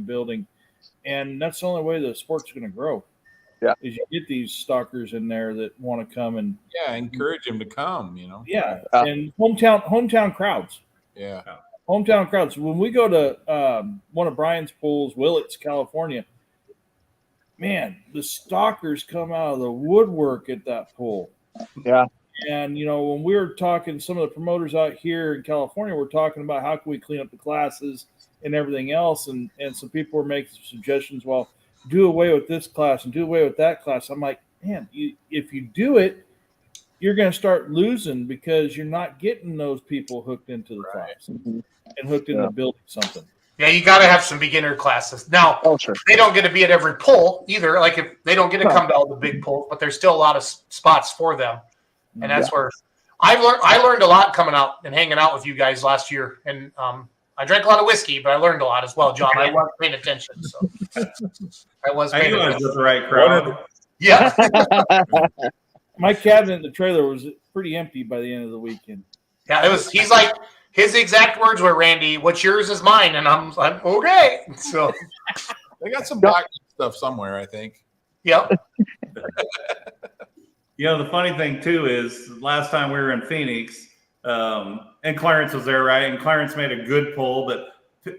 And that's the only way the sport's going to grow. Yeah. Is you get these stalkers in there that want to come and encourage them to come, Yeah. And hometown crowds. Yeah. Hometown crowds. When we go to one of Brian's pools, Willits, California, man, the stalkers come out of the woodwork at that pool. Yeah. And, when we were talking, some of the promoters out here in California were talking about how can we clean up the classes and everything else. And some people were making suggestions, well, do away with this class and do away with that class. I'm like, man, if you do it, you're going to start losing because you're not getting those people hooked into the class and hooked into building something. Yeah, you got to have some beginner classes. Now, they don't get to be at every pull either. Like, if they don't get to come to all the big pulls, but there's still a lot of spots for them. And that's where I learned a lot coming out and hanging out with you guys last year. And I drank a lot of whiskey, but I learned a lot as well, John. I was paying attention. So I was paying attention. With the right crowd. Yeah. My cabinet in the trailer was pretty empty by the end of the weekend. Yeah, he's like, his exact words were, Randy, what's yours is mine. And I'm okay. So they got some black stuff somewhere, I think. Yep. The funny thing too is last time we were in Phoenix, and Clarence was there, right? And Clarence made a good pull, but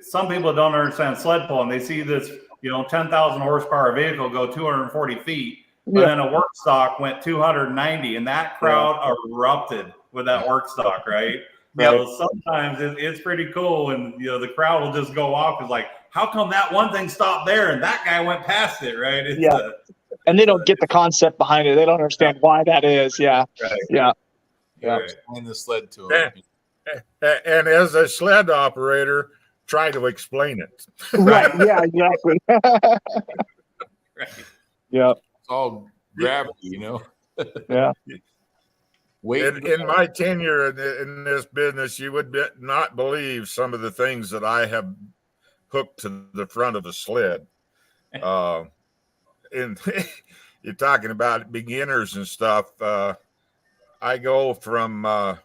some people don't understand sled pulling. They see this, 10,000 horsepower vehicle go 240 feet, but then a work stock went 290, and that crowd erupted with that work stock, right? So sometimes it's pretty cool, and the crowd will just go off. It's like, how come that one thing stopped there and that guy went past it, right? And they don't get the concept behind it. They don't understand why that is. Yeah. Right. Yeah. Explain the sled to them. And as a sled operator, try to explain it. Right. Yeah, exactly. Right. Yeah. It's all gravity, Yeah. In my tenure in this business, you would not believe some of the things that I have hooked to the front of a sled. And you're talking about beginners and stuff. I go from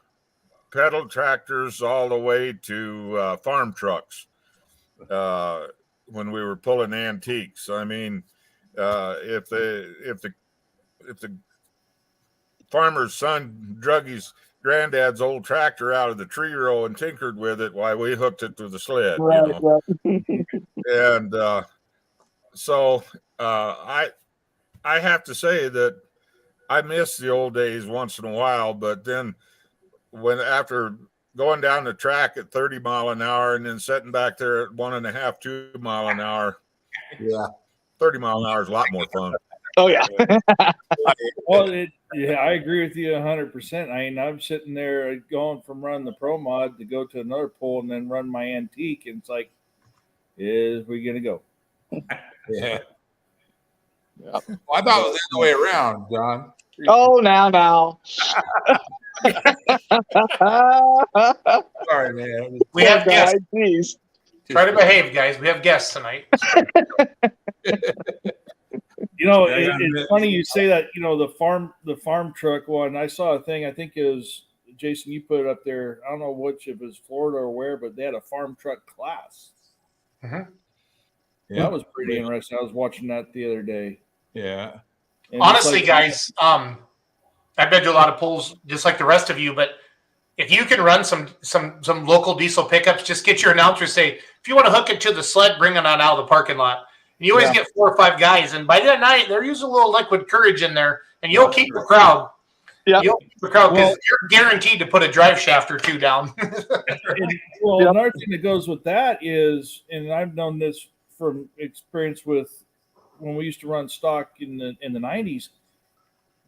pedal tractors all the way to farm trucks when we were pulling antiques. I mean, if the farmer's son drug his granddad's old tractor out of the tree row and tinkered with it, why we hooked it to the sled. And so I have to say that I miss the old days once in a while, but then after going down the track at 30 mile an hour and then sitting back there at 1.5, 2 mile an hour, 30 mile an hour is a lot more fun. Oh yeah. Well, I agree with you 100%. I mean, I'm sitting there going from running the Pro Mod to go to another pull and then run my antique, and it's like, is we gonna go? Yeah. Well, I thought it was the other way around, John. Oh, now. Sorry, man. We have guests. Jeez. Try to behave, guys. We have guests tonight. It's funny you say that. The farm truck one. I saw a thing. I think it was Jason. You put it up there. I don't know which, if it was Florida or where, but they had a farm truck class. That was pretty interesting. I was watching that the other day. Yeah. And honestly, guys, I've been to a lot of pulls just like the rest of you, but if you can run some local diesel pickups, just get your announcer, say, if you want to hook it to the sled, bring it on out of the parking lot. And you always get 4 or 5 guys, and by that night, they're using a little liquid courage in there, and you'll keep the crowd. Yeah. You'll keep the crowd because you're guaranteed to put a drive shaft or 2 down. Another thing that goes with that is, and I've known this from experience with when we used to run stock in the 90s,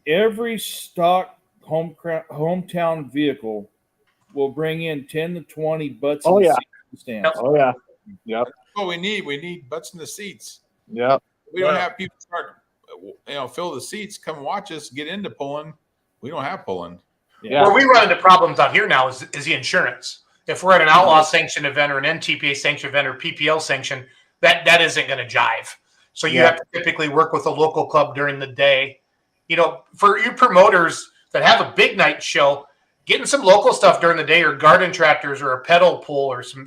every stock hometown vehicle will bring in 10 to 20 butts in the stands. Oh yeah. Yep. What we need butts in the seats. Yep. We don't have people start, fill the seats, come watch us get into pulling. We don't have pulling. Yeah. Where we run into problems out here now is the insurance. If we're at an outlaw sanctioned event or an NTPA sanctioned event or PPL sanction, that isn't going to jive. So you have to typically work with a local club during the day. For you promoters that have a big night show, getting some local stuff during the day, or garden tractors, or a pedal pull, or some,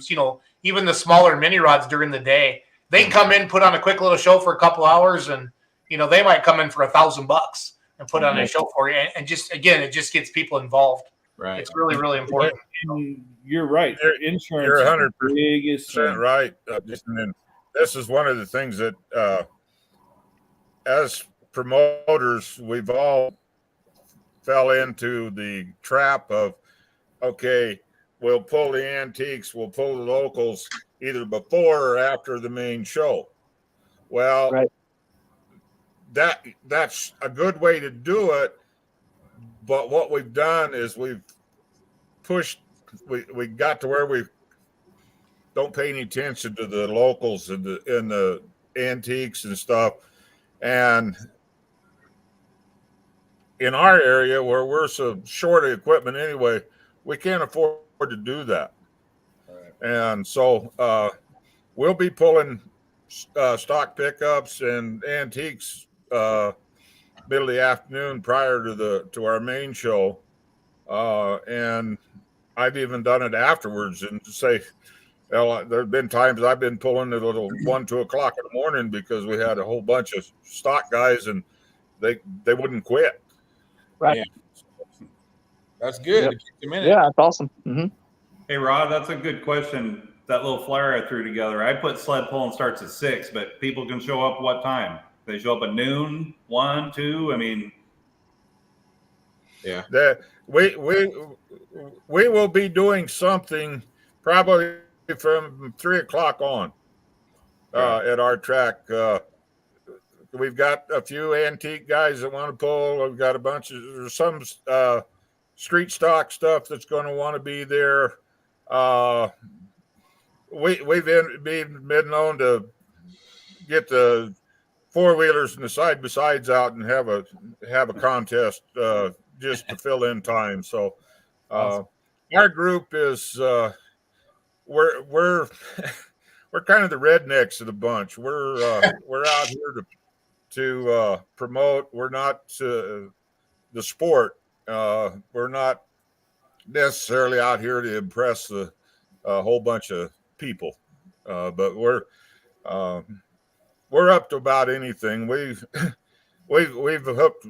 even the smaller mini rods during the day, they can come in, put on a quick little show for a couple hours, and they might come in for $1,000 and put on a show for you. And just again, it just gets people involved. Right. It's really, really important. And you're right. Insurance. You're 100% right. And this is one of the things that, as promoters, we've all fell into the trap of, okay, we'll pull the antiques, we'll pull the locals either before or after the main show. Well, that's a good way to do it. But what we've done is we've pushed, we got to where we don't pay any attention to the locals and the antiques and stuff. And in our area where we're so short of equipment anyway, we can't afford to do that. And so we'll be pulling stock pickups and antiques middle of the afternoon prior to our main show. And I've even done it afterwards and say, well, there have been times I've been pulling at a little 1, 2 o'clock in the morning because we had a whole bunch of stock guys and they wouldn't quit. Right. Yeah. That's good. To keep them in it. Yeah, that's awesome. Mm-hmm. Hey, Rod, that's a good question. That little flyer I threw together, I put sled pulling starts at 6, but people can show up what time? They show up at noon, 1, 2. I mean, Yeah. We will be doing something probably from 3 o'clock on at our track. We've got a few antique guys that want to pull. We've got a bunch of there's some street stock stuff that's going to want to be there. We've been known to get the 4-wheelers and the side by sides out and have a contest just to fill in time. So our group is we're we're kind of the rednecks of the bunch. We're out here to promote. We're not the sport. We're not necessarily out here to impress a whole bunch of people, but we're up to about anything. We've hooked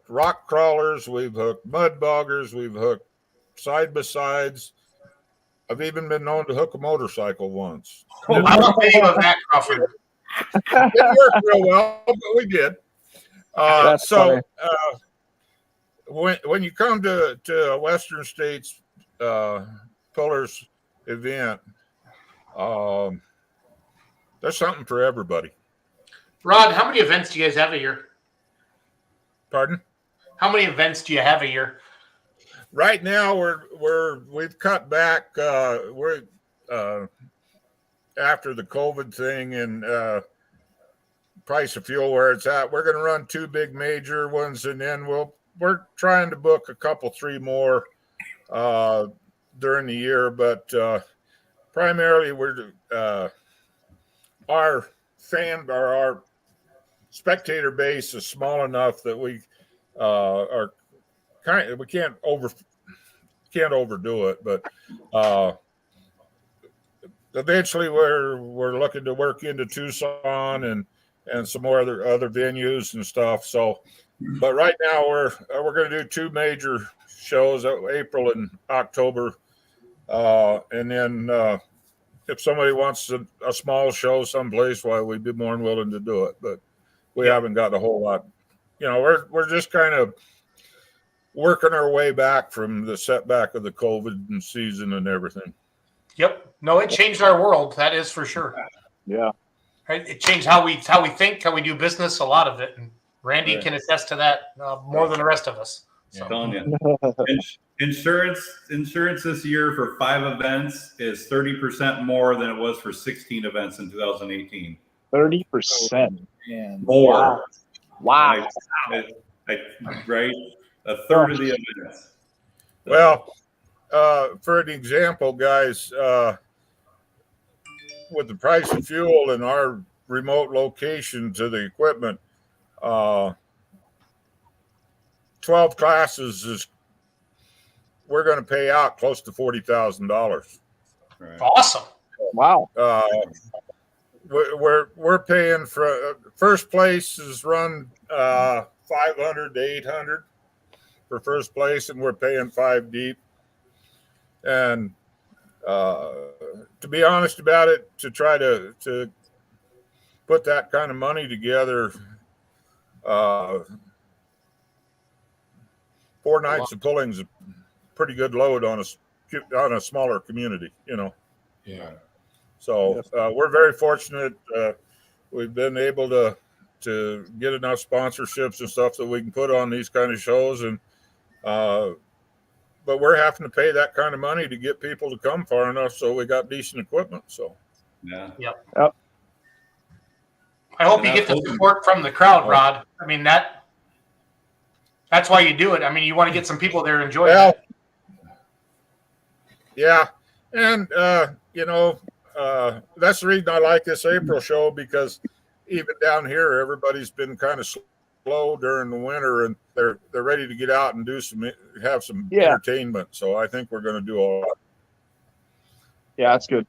rock crawlers, we've hooked mud boggers, we've hooked side by sides. I've even been known to hook a motorcycle once. I want video of that, Crawford. It worked real well, but we did. When you come to a Western States Pullers event, there's something for everybody. Rod, how many events do you guys have a year? Pardon? How many events do you have a year? Right now we've cut back. We're after the COVID thing and price of fuel where it's at. We're going to run 2 big major ones, and then we're trying to book a couple, 3 more during the year. But primarily, our spectator base is small enough that we can't overdo it. But eventually, we're looking to work into Tucson and some more other venues and stuff. So, but right now we're going to do 2 major shows, April and October, and then if somebody wants a small show someplace, why we'd be more than willing to do it. But we haven't got a whole lot. We're just kind of working our way back from the setback of the COVID season and everything. Yep. No, it changed our world. That is for sure. Yeah. Right. It changed how we think, how we do business. A lot of it, and Randy can attest to that more than the rest of us. So. Telling you. Insurance this year for 5 events is 30% more than it was for 16 events in 2018. 30% more. Wow. Right? A third of the events. Well, for an example, guys, with the price of fuel and our remote location to the equipment, 12 classes we're going to pay out close to $40,000. Right. Awesome. Wow. We're paying for first place is run 500 to 800 for first place, and we're paying 5 deep. And to be honest about it, to try to put that kind of money together, 4 nights of pulling is a pretty good load on a smaller community, Yeah. So we're very fortunate. We've been able to get enough sponsorships and stuff that we can put on these kind of shows, and but we're having to pay that kind of money to get people to come far enough, so we got decent equipment. So yeah. Yep. Yep. I hope you get the support from the crowd, Rod. I mean that's why you do it. I mean, you want to get some people there enjoying it. Yeah, and that's the reason I like this April show, because even down here, everybody's been kind of slow during the winter, and they're ready to get out and have some entertainment. So I think we're going to do all right. Yeah, that's good.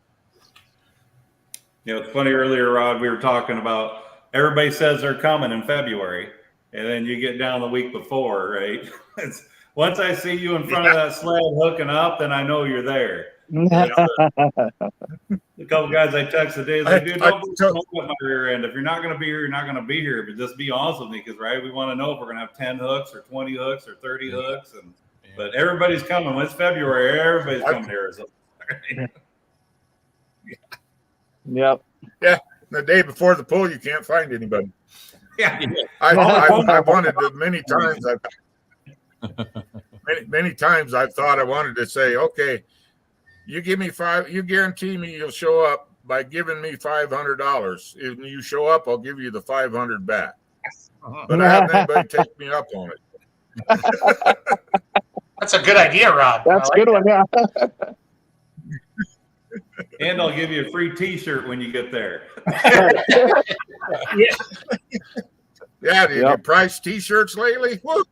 It's funny, earlier, Rod, we were talking about everybody says they're coming in February, and then you get down the week before, right? once I see you in front of that sled hooking up, then I know you're there. A couple guys I texted today, like, dude, don't smoke at my rear end. If you're not going to be here, you're not going to be here. But just be honest with me, because right, we want to know if we're going to have 10 hooks or 20 hooks or 30 hooks. And but everybody's coming. It's February. Everybody's coming to Arizona. Yep. Yeah. The day before the pull, you can't find anybody. Yeah. I wanted to many times. Many times I've thought I wanted to say, okay, you give me you guarantee me you'll show up by giving me $500. If you show up, I'll give you the 500 back. But I haven't anybody take me up on it. That's a good idea, Rod. That's a good one, yeah. And I'll give you a free T-shirt when you get there. Yeah, do you get price T-shirts lately? Woo.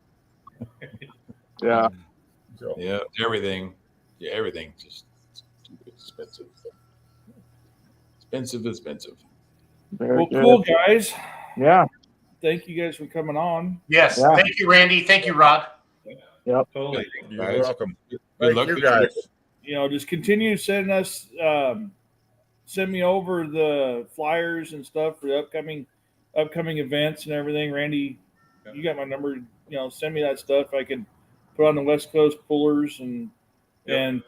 Yeah. Yeah, everything. Yeah, everything just expensive. Expensive. Very Well, good. cool, guys. Yeah. Thank you guys for coming on. Yes. Yeah. Thank you, Randy. Thank you, Rod. Yep. Totally. You're welcome. Good Thank luck you to guys. You know, just continue sending us, send me over the flyers and stuff for the upcoming events and everything. Randy, you got my number. You know, send me that stuff. I can put on the West Coast Pullers and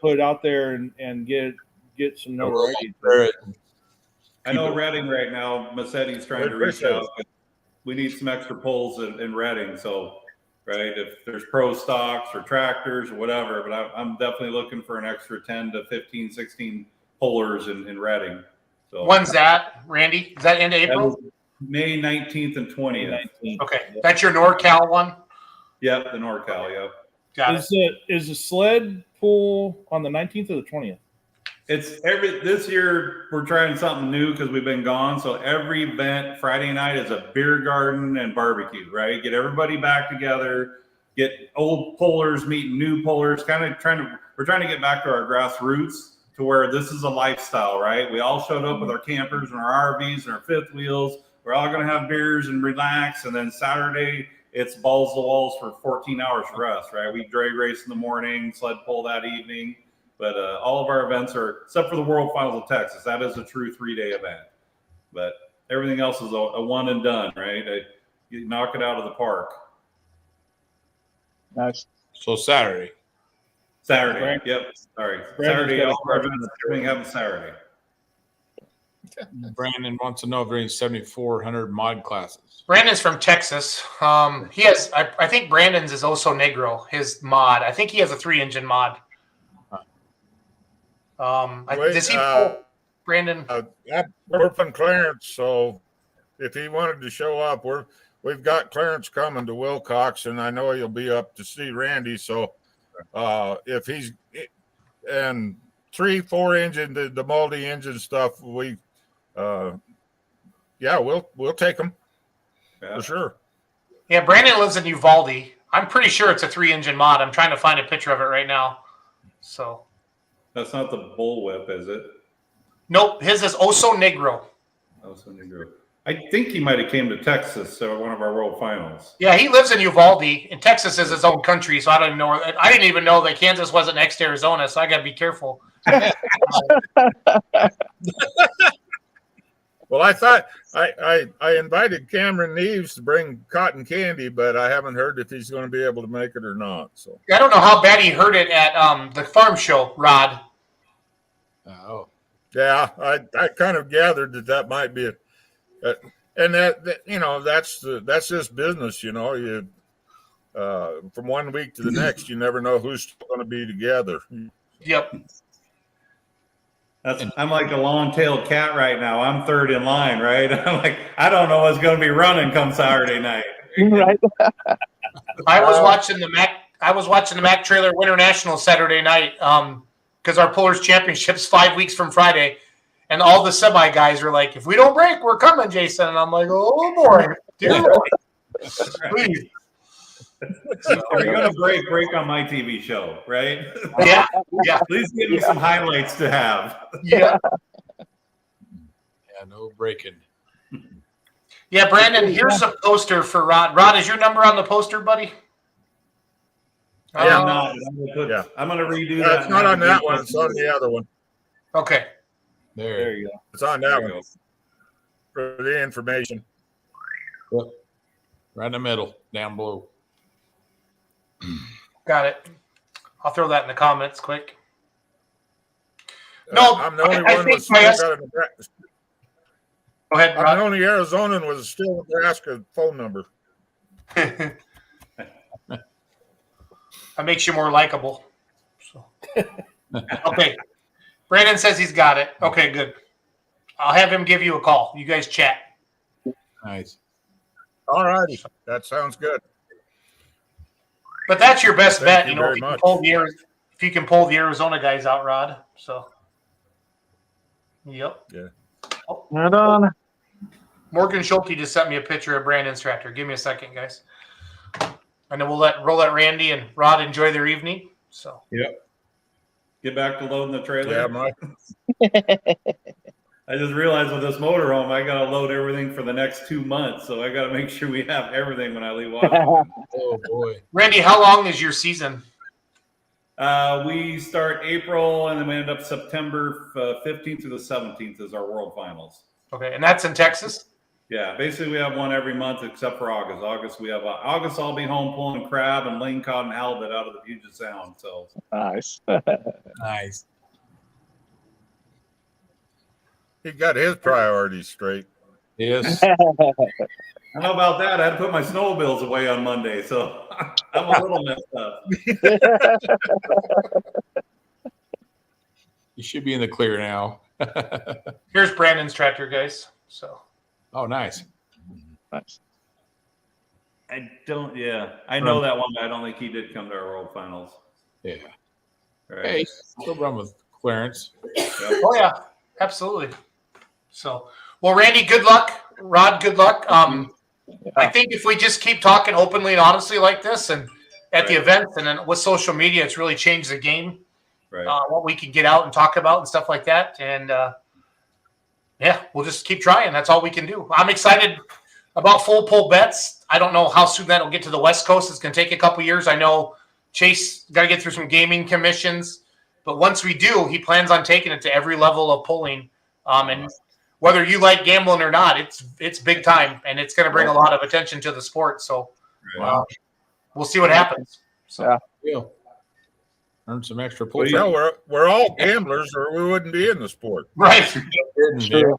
put it out there and get some notoriety. I know Reading right now, Massetti's trying to reach out, but we need some extra pulls in Reading. So, right, if there's pro stocks or tractors or whatever, but I'm definitely looking for an extra 10 to 15, 16 pullers in Reading. So When's that, Randy? Is that end of April? May 19th and 20th. Okay. That's your NorCal one? Yep, the NorCal, yep. Got it. Is the sled pull on the 19th or the 20th? It's this year we're trying something new because we've been gone. So every event Friday night is a beer garden and barbecue, right? Get everybody back together, get old pullers meeting new pullers, we're trying to get back to our grassroots to where this is a lifestyle, right? We all showed up with our campers and our RVs and our fifth wheels. We're all going to have beers and relax. And then Saturday, it's balls to walls for 14 hours rest, right? We drag race in the morning, sled pull that evening. But all of our events are, except for the World Finals of Texas, that is a true 3-day event. But everything else is a one and done, right? You knock it out of the park. Nice. So Saturday. Saturday. Yep. Sorry. Saturday. All of our events happen Saturday. Brandon wants to know if there are any 7,400 mod classes. Brandon's from Texas. He has, I think Brandon's is Oso Negro, his mod. I think he has a 3-engine mod. Does he pull Brandon? We're from Clarence, so if he wanted to show up, we've got Clarence coming to Wilcox, and I know he'll be up to see Randy. So if he's and 3-4 engine, the multi-engine stuff, we'll take them for sure. Yeah, Brandon lives in Uvalde. I'm pretty sure it's a 3-engine mod. I'm trying to find a picture of it right now. So. That's not the bullwhip, is it? Nope, his is Oso Negro. Oso Negro. I think he might have came to Texas at one of our World Finals. Yeah, he lives in Uvalde, and Texas is his own country, so I don't know. I didn't even know that Kansas wasn't next to Arizona, so I got to be careful. Well, I thought I invited Cameron Neves to bring cotton candy, but I haven't heard if he's going to be able to make it or not. So I don't know how bad he heard it at the farm show, Rod. Oh, yeah, I kind of gathered that might be it, and that you know that's just business. You know, you from one week to the next, you never know who's going to be together. Yep. I'm like a long-tailed cat right now. I'm third in line, right? I'm like, I don't know what's going to be running come Saturday night. Right. I was watching the Mac Trailer Winter National Saturday night because our Pullers Championship's 5 weeks from Friday, and all the semi guys were like, "If we don't break, we're coming, Jason." And I'm like, "Oh boy, dear Lord, please." So, if you're going to break on my TV show, right? Yeah. Please give me some highlights to have. Yeah. Yeah, no breaking. Yeah, Brandon, here's a poster for Rod. Rod, is your number on the poster, buddy? I am not. I'm going to redo that. It's not on that one. It's on the other one. Okay. There you go. It's on that one for the information. Yep. Right in the middle, down below. Got it. I'll throw that in the comments quick. No, I'm the only I one think with still got a Nebraska. Go ahead, I'm Rod. the only Arizonan with a still Nebraska phone number. That makes you more likable. So. Okay. Brandon says he's got it. Okay, good. I'll have him give you a call. You guys chat. Nice. All righty. That sounds good. But that's your best Thank bet, you you know, very if you, can much. pull the, if you can pull the Arizona guys out, Rod. So, yep. Yeah. Oh, Right on. Morgan Schulte just sent me a picture of Brandon's tractor. Give me a second, guys. And then we'll let Randy and Rod enjoy their evening. So, Yep. Get back to loading the trailer. Yeah, Mike. I just realized with this motorhome, I got to load everything for the next 2 months. So I got to make sure we have everything when I leave Washington. Oh, boy. Randy, how long is your season? We start April and then we end up September 15th through the 17th is our World Finals. Okay, and that's in Texas? Yeah, basically we have one every month except for August. August I'll be home pulling crab and lane cod and halibut out of the Puget Sound. So Nice. Nice. He got his priorities straight. Yes. I don't know about that. I had to put my snowmobiles away on Monday, so I'm a little messed up. You should be in the clear now. Here's Brandon's tractor, guys. So, Oh, nice. Nice. I know that one, but I don't think he did come to our World Finals. Yeah. Right. Hey, still run with clearance. oh yeah, absolutely. So, well, Randy, good luck. Rod, good luck. I think if we just keep talking openly and honestly like this, and at the events, and then with social media, it's really changed the game. Right. What we can get out and talk about and stuff like that, and yeah, we'll just keep trying. That's all we can do. I'm excited about full pull bets. I don't know how soon that'll get to the West Coast. It's going to take a couple years. I know Chase got to get through some gaming commissions, but once we do, he plans on taking it to every level of pulling. And whether you like gambling or not, it's big time, and it's going to bring a lot of attention to the sport. So we'll see what happens. So Yeah. Earn some extra points. Well, we're all gamblers, or we wouldn't be in the sport. right. True.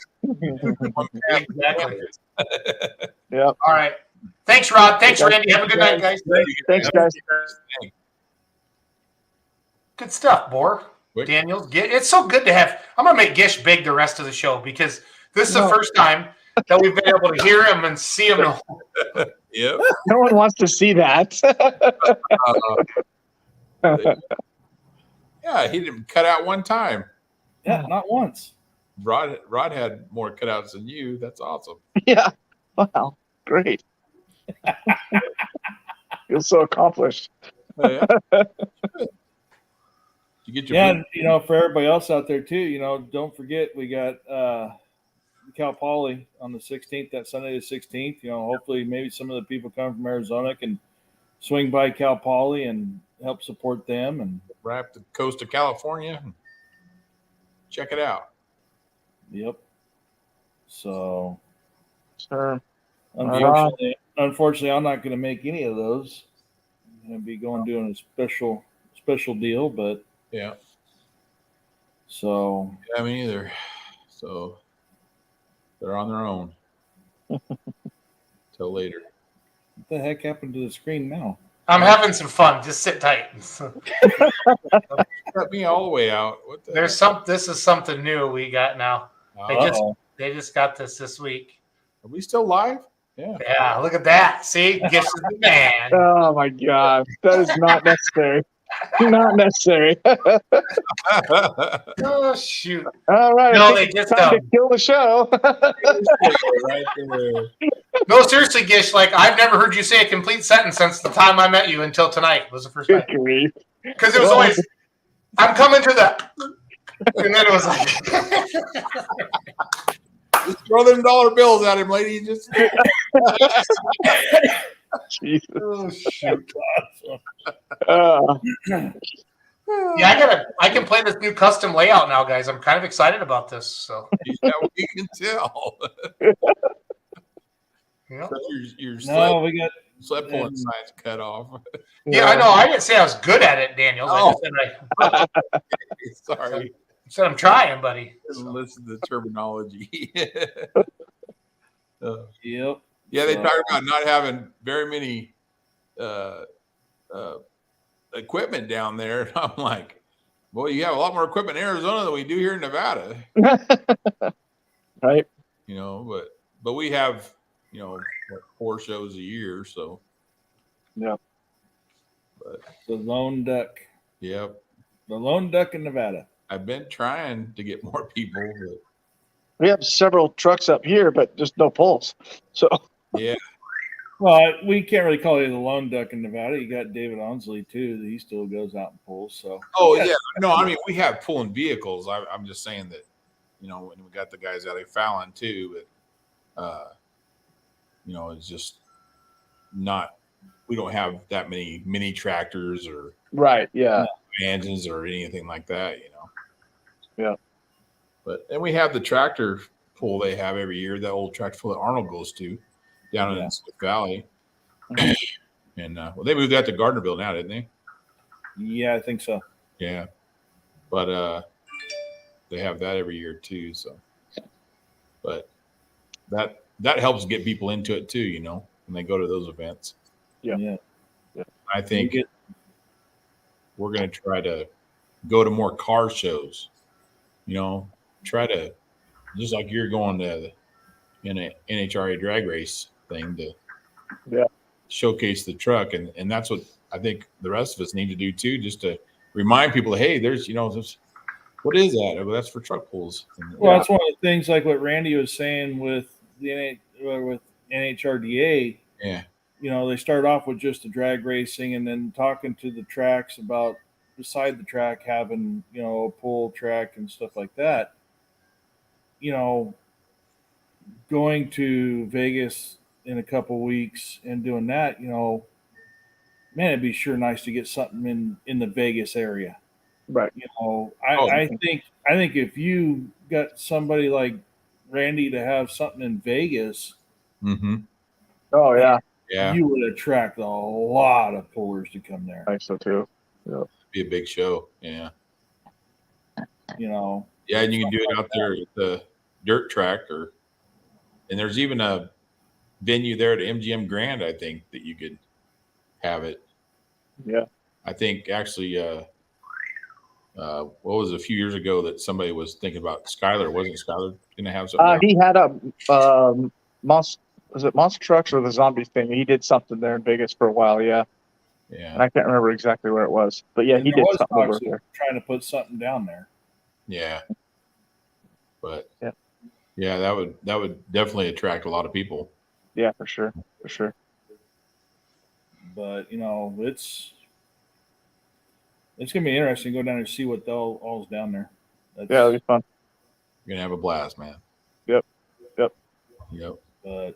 Exactly. Yep. All right. Thanks, Rod. Thanks, Randy. Have a good night, guys. Thanks, guys. Good stuff, Bor. Quick. Daniels. It's so good to have. I'm going to make Gish big the rest of the show because this is the first time that we've been able to hear him and see him. Yep. No one wants to see that. Yeah, he didn't cut out one time. Yeah, not once. Rod had more cutouts than you. That's awesome. Yeah. Wow. Great. Feels so accomplished. Yeah. You get your Yeah, and, for everybody else out there too, don't forget we got Cal Poly on the 16th, that Sunday the 16th. Hopefully maybe some of the people coming from Arizona can swing by Cal Poly and help support them. And right up the coast of California. Check it out. Yep. So, Sure. Unfortunately, I'm not going to make any of those. I'm going to be doing a special deal, but Yeah. so Yeah, me either. So they're on their own. Till later. what the heck happened to the screen now? I'm having some fun. Just sit tight. Cut me all the way out. What the This is something new we got now. They just got this week. Are we still live? Yeah. Yeah, look at that. See, Gish is the man. Oh my God, that is not necessary. Not necessary. Oh shoot! All right. No, I think they it's just time to kill the show. Right there. No, seriously, Gish. Like I've never heard you say a complete sentence since the time I met you until tonight was the first Good time. grief. Because it was always, "I'm coming to the," and then it was like, Just throw them dollar bills at him, lady. Just Jesus. "Oh shoot!" Yeah, I can play this new custom layout now, guys. I'm kind of excited about this. So Yeah, we can tell. yeah, Your No, we got sled pulling sign's cut off. yeah, I know. I didn't say I was good at it, Daniels. I just said Sorry. said I'm trying, buddy. Listen to the terminology. Yep. Yeah, they talk about not having very many equipment down there. I'm like, boy, you have a lot more equipment in Arizona than we do here in Nevada. Right. You know, but we have, you know, 4 shows a year, so Yeah. but The lone duck. yep. The lone duck in Nevada. I've been trying to get more people, but We have several trucks up here, but just no poles. So yeah. Well, we can't really call you the lone duck in Nevada. You got David Onsley too. He still goes out and pulls. So Yeah. No, I mean we have pulling vehicles. I'm just saying that, you know, when we got the guys out of Fallon too, but you know, it's just not. We don't have that many mini tractors or right. Yeah. engines or anything like that. You know. Yeah. But and we have the tractor pull they have every year. That old tractor pull that Arnold goes to down in Smith Valley. And well, they moved that to Gardnerville now, didn't they? yeah, I think so. Yeah, but they have that every year too. So, but that helps get people into it too. You know, when they go to those events. Yeah. I think we're going to try to go to more car shows. You know, try to just like you're going to in a NHRA drag race thing to showcase the truck, and that's what I think the rest of us need to do too, just to remind people, hey, there's this, what is that? Well, that's for truck pulls. Well, that's one of the things like what Randy was saying with the with NHRDA. Yeah. You know, they start off with just the drag racing and then talking to the tracks about beside the track having, you know, a pull track and stuff like that. You know, going to Vegas in a couple weeks and doing that, you know, man, it'd be sure nice to get something in the Vegas area. Right. You know, I think if you got somebody like Randy to have something in Vegas, oh yeah, you would attract a lot of pullers to come there. I think so too. Yeah. Be a big show. Yeah. You know. Yeah, and you can do it out there at the dirt track, and there's even a venue there at MGM Grand, I think, that you could have it. Yeah. I think actually, what was it, a few years ago that somebody was thinking about Skyler? Wasn't Skyler going to have something? He had a was it Monster Trucks or the Zombie thing? He did something there in Vegas for a while. Yeah. Yeah. And I can't remember exactly where it was, but yeah, he did something over there. Trying to put something down there. Yeah. But yeah, that would definitely attract a lot of people. Yeah, for sure. For sure. But you know, it's gonna be interesting to go down and see what all's down there. Yeah, it'll be fun. You're gonna have a blast, man. Yep. But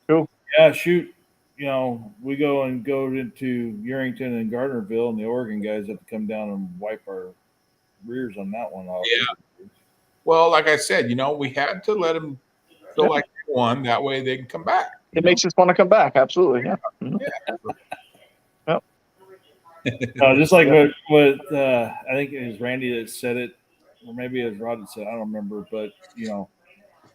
cool. Yeah, shoot. You know, we go into Yerington and Gardnerville, and the Oregon guys have to come down and wipe our rears on that one off. Yeah. Well, like I said, you know, we had to let them feel like they won. That way they can come back. It makes us want to come back. Absolutely. Yeah. Yep. Just like what I think it was Randy that said it, or maybe it was Rod that said it, I don't remember, but you know,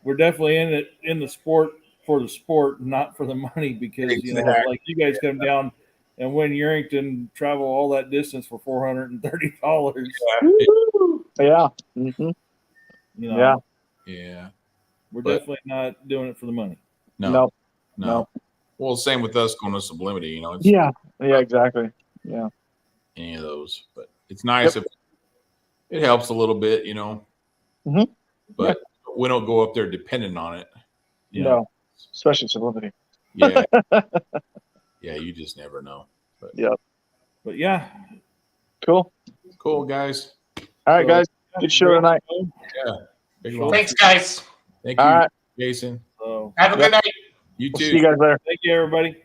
we're definitely in the sport for the sport, not for the money, because you know, like you guys come down and win Yerington, travel all that distance for $430. Yeah. Mm-hmm. You know, yeah. We're definitely not doing it for the money. No. Well, same with us going to Sublimity, you know. Yeah, exactly. Yeah. Any of those, but it's nice if it helps a little bit, you know. Mm-hmm. But we don't go up there dependent on it. You know? Especially Sublimity. Yeah. Yeah, you just never know. But But yeah. Cool, guys. All right, guys. Good show tonight. Yeah. Thanks, guys. Thank you, All right. Jason. So have a good night. You too. See you guys later. Thank you, everybody.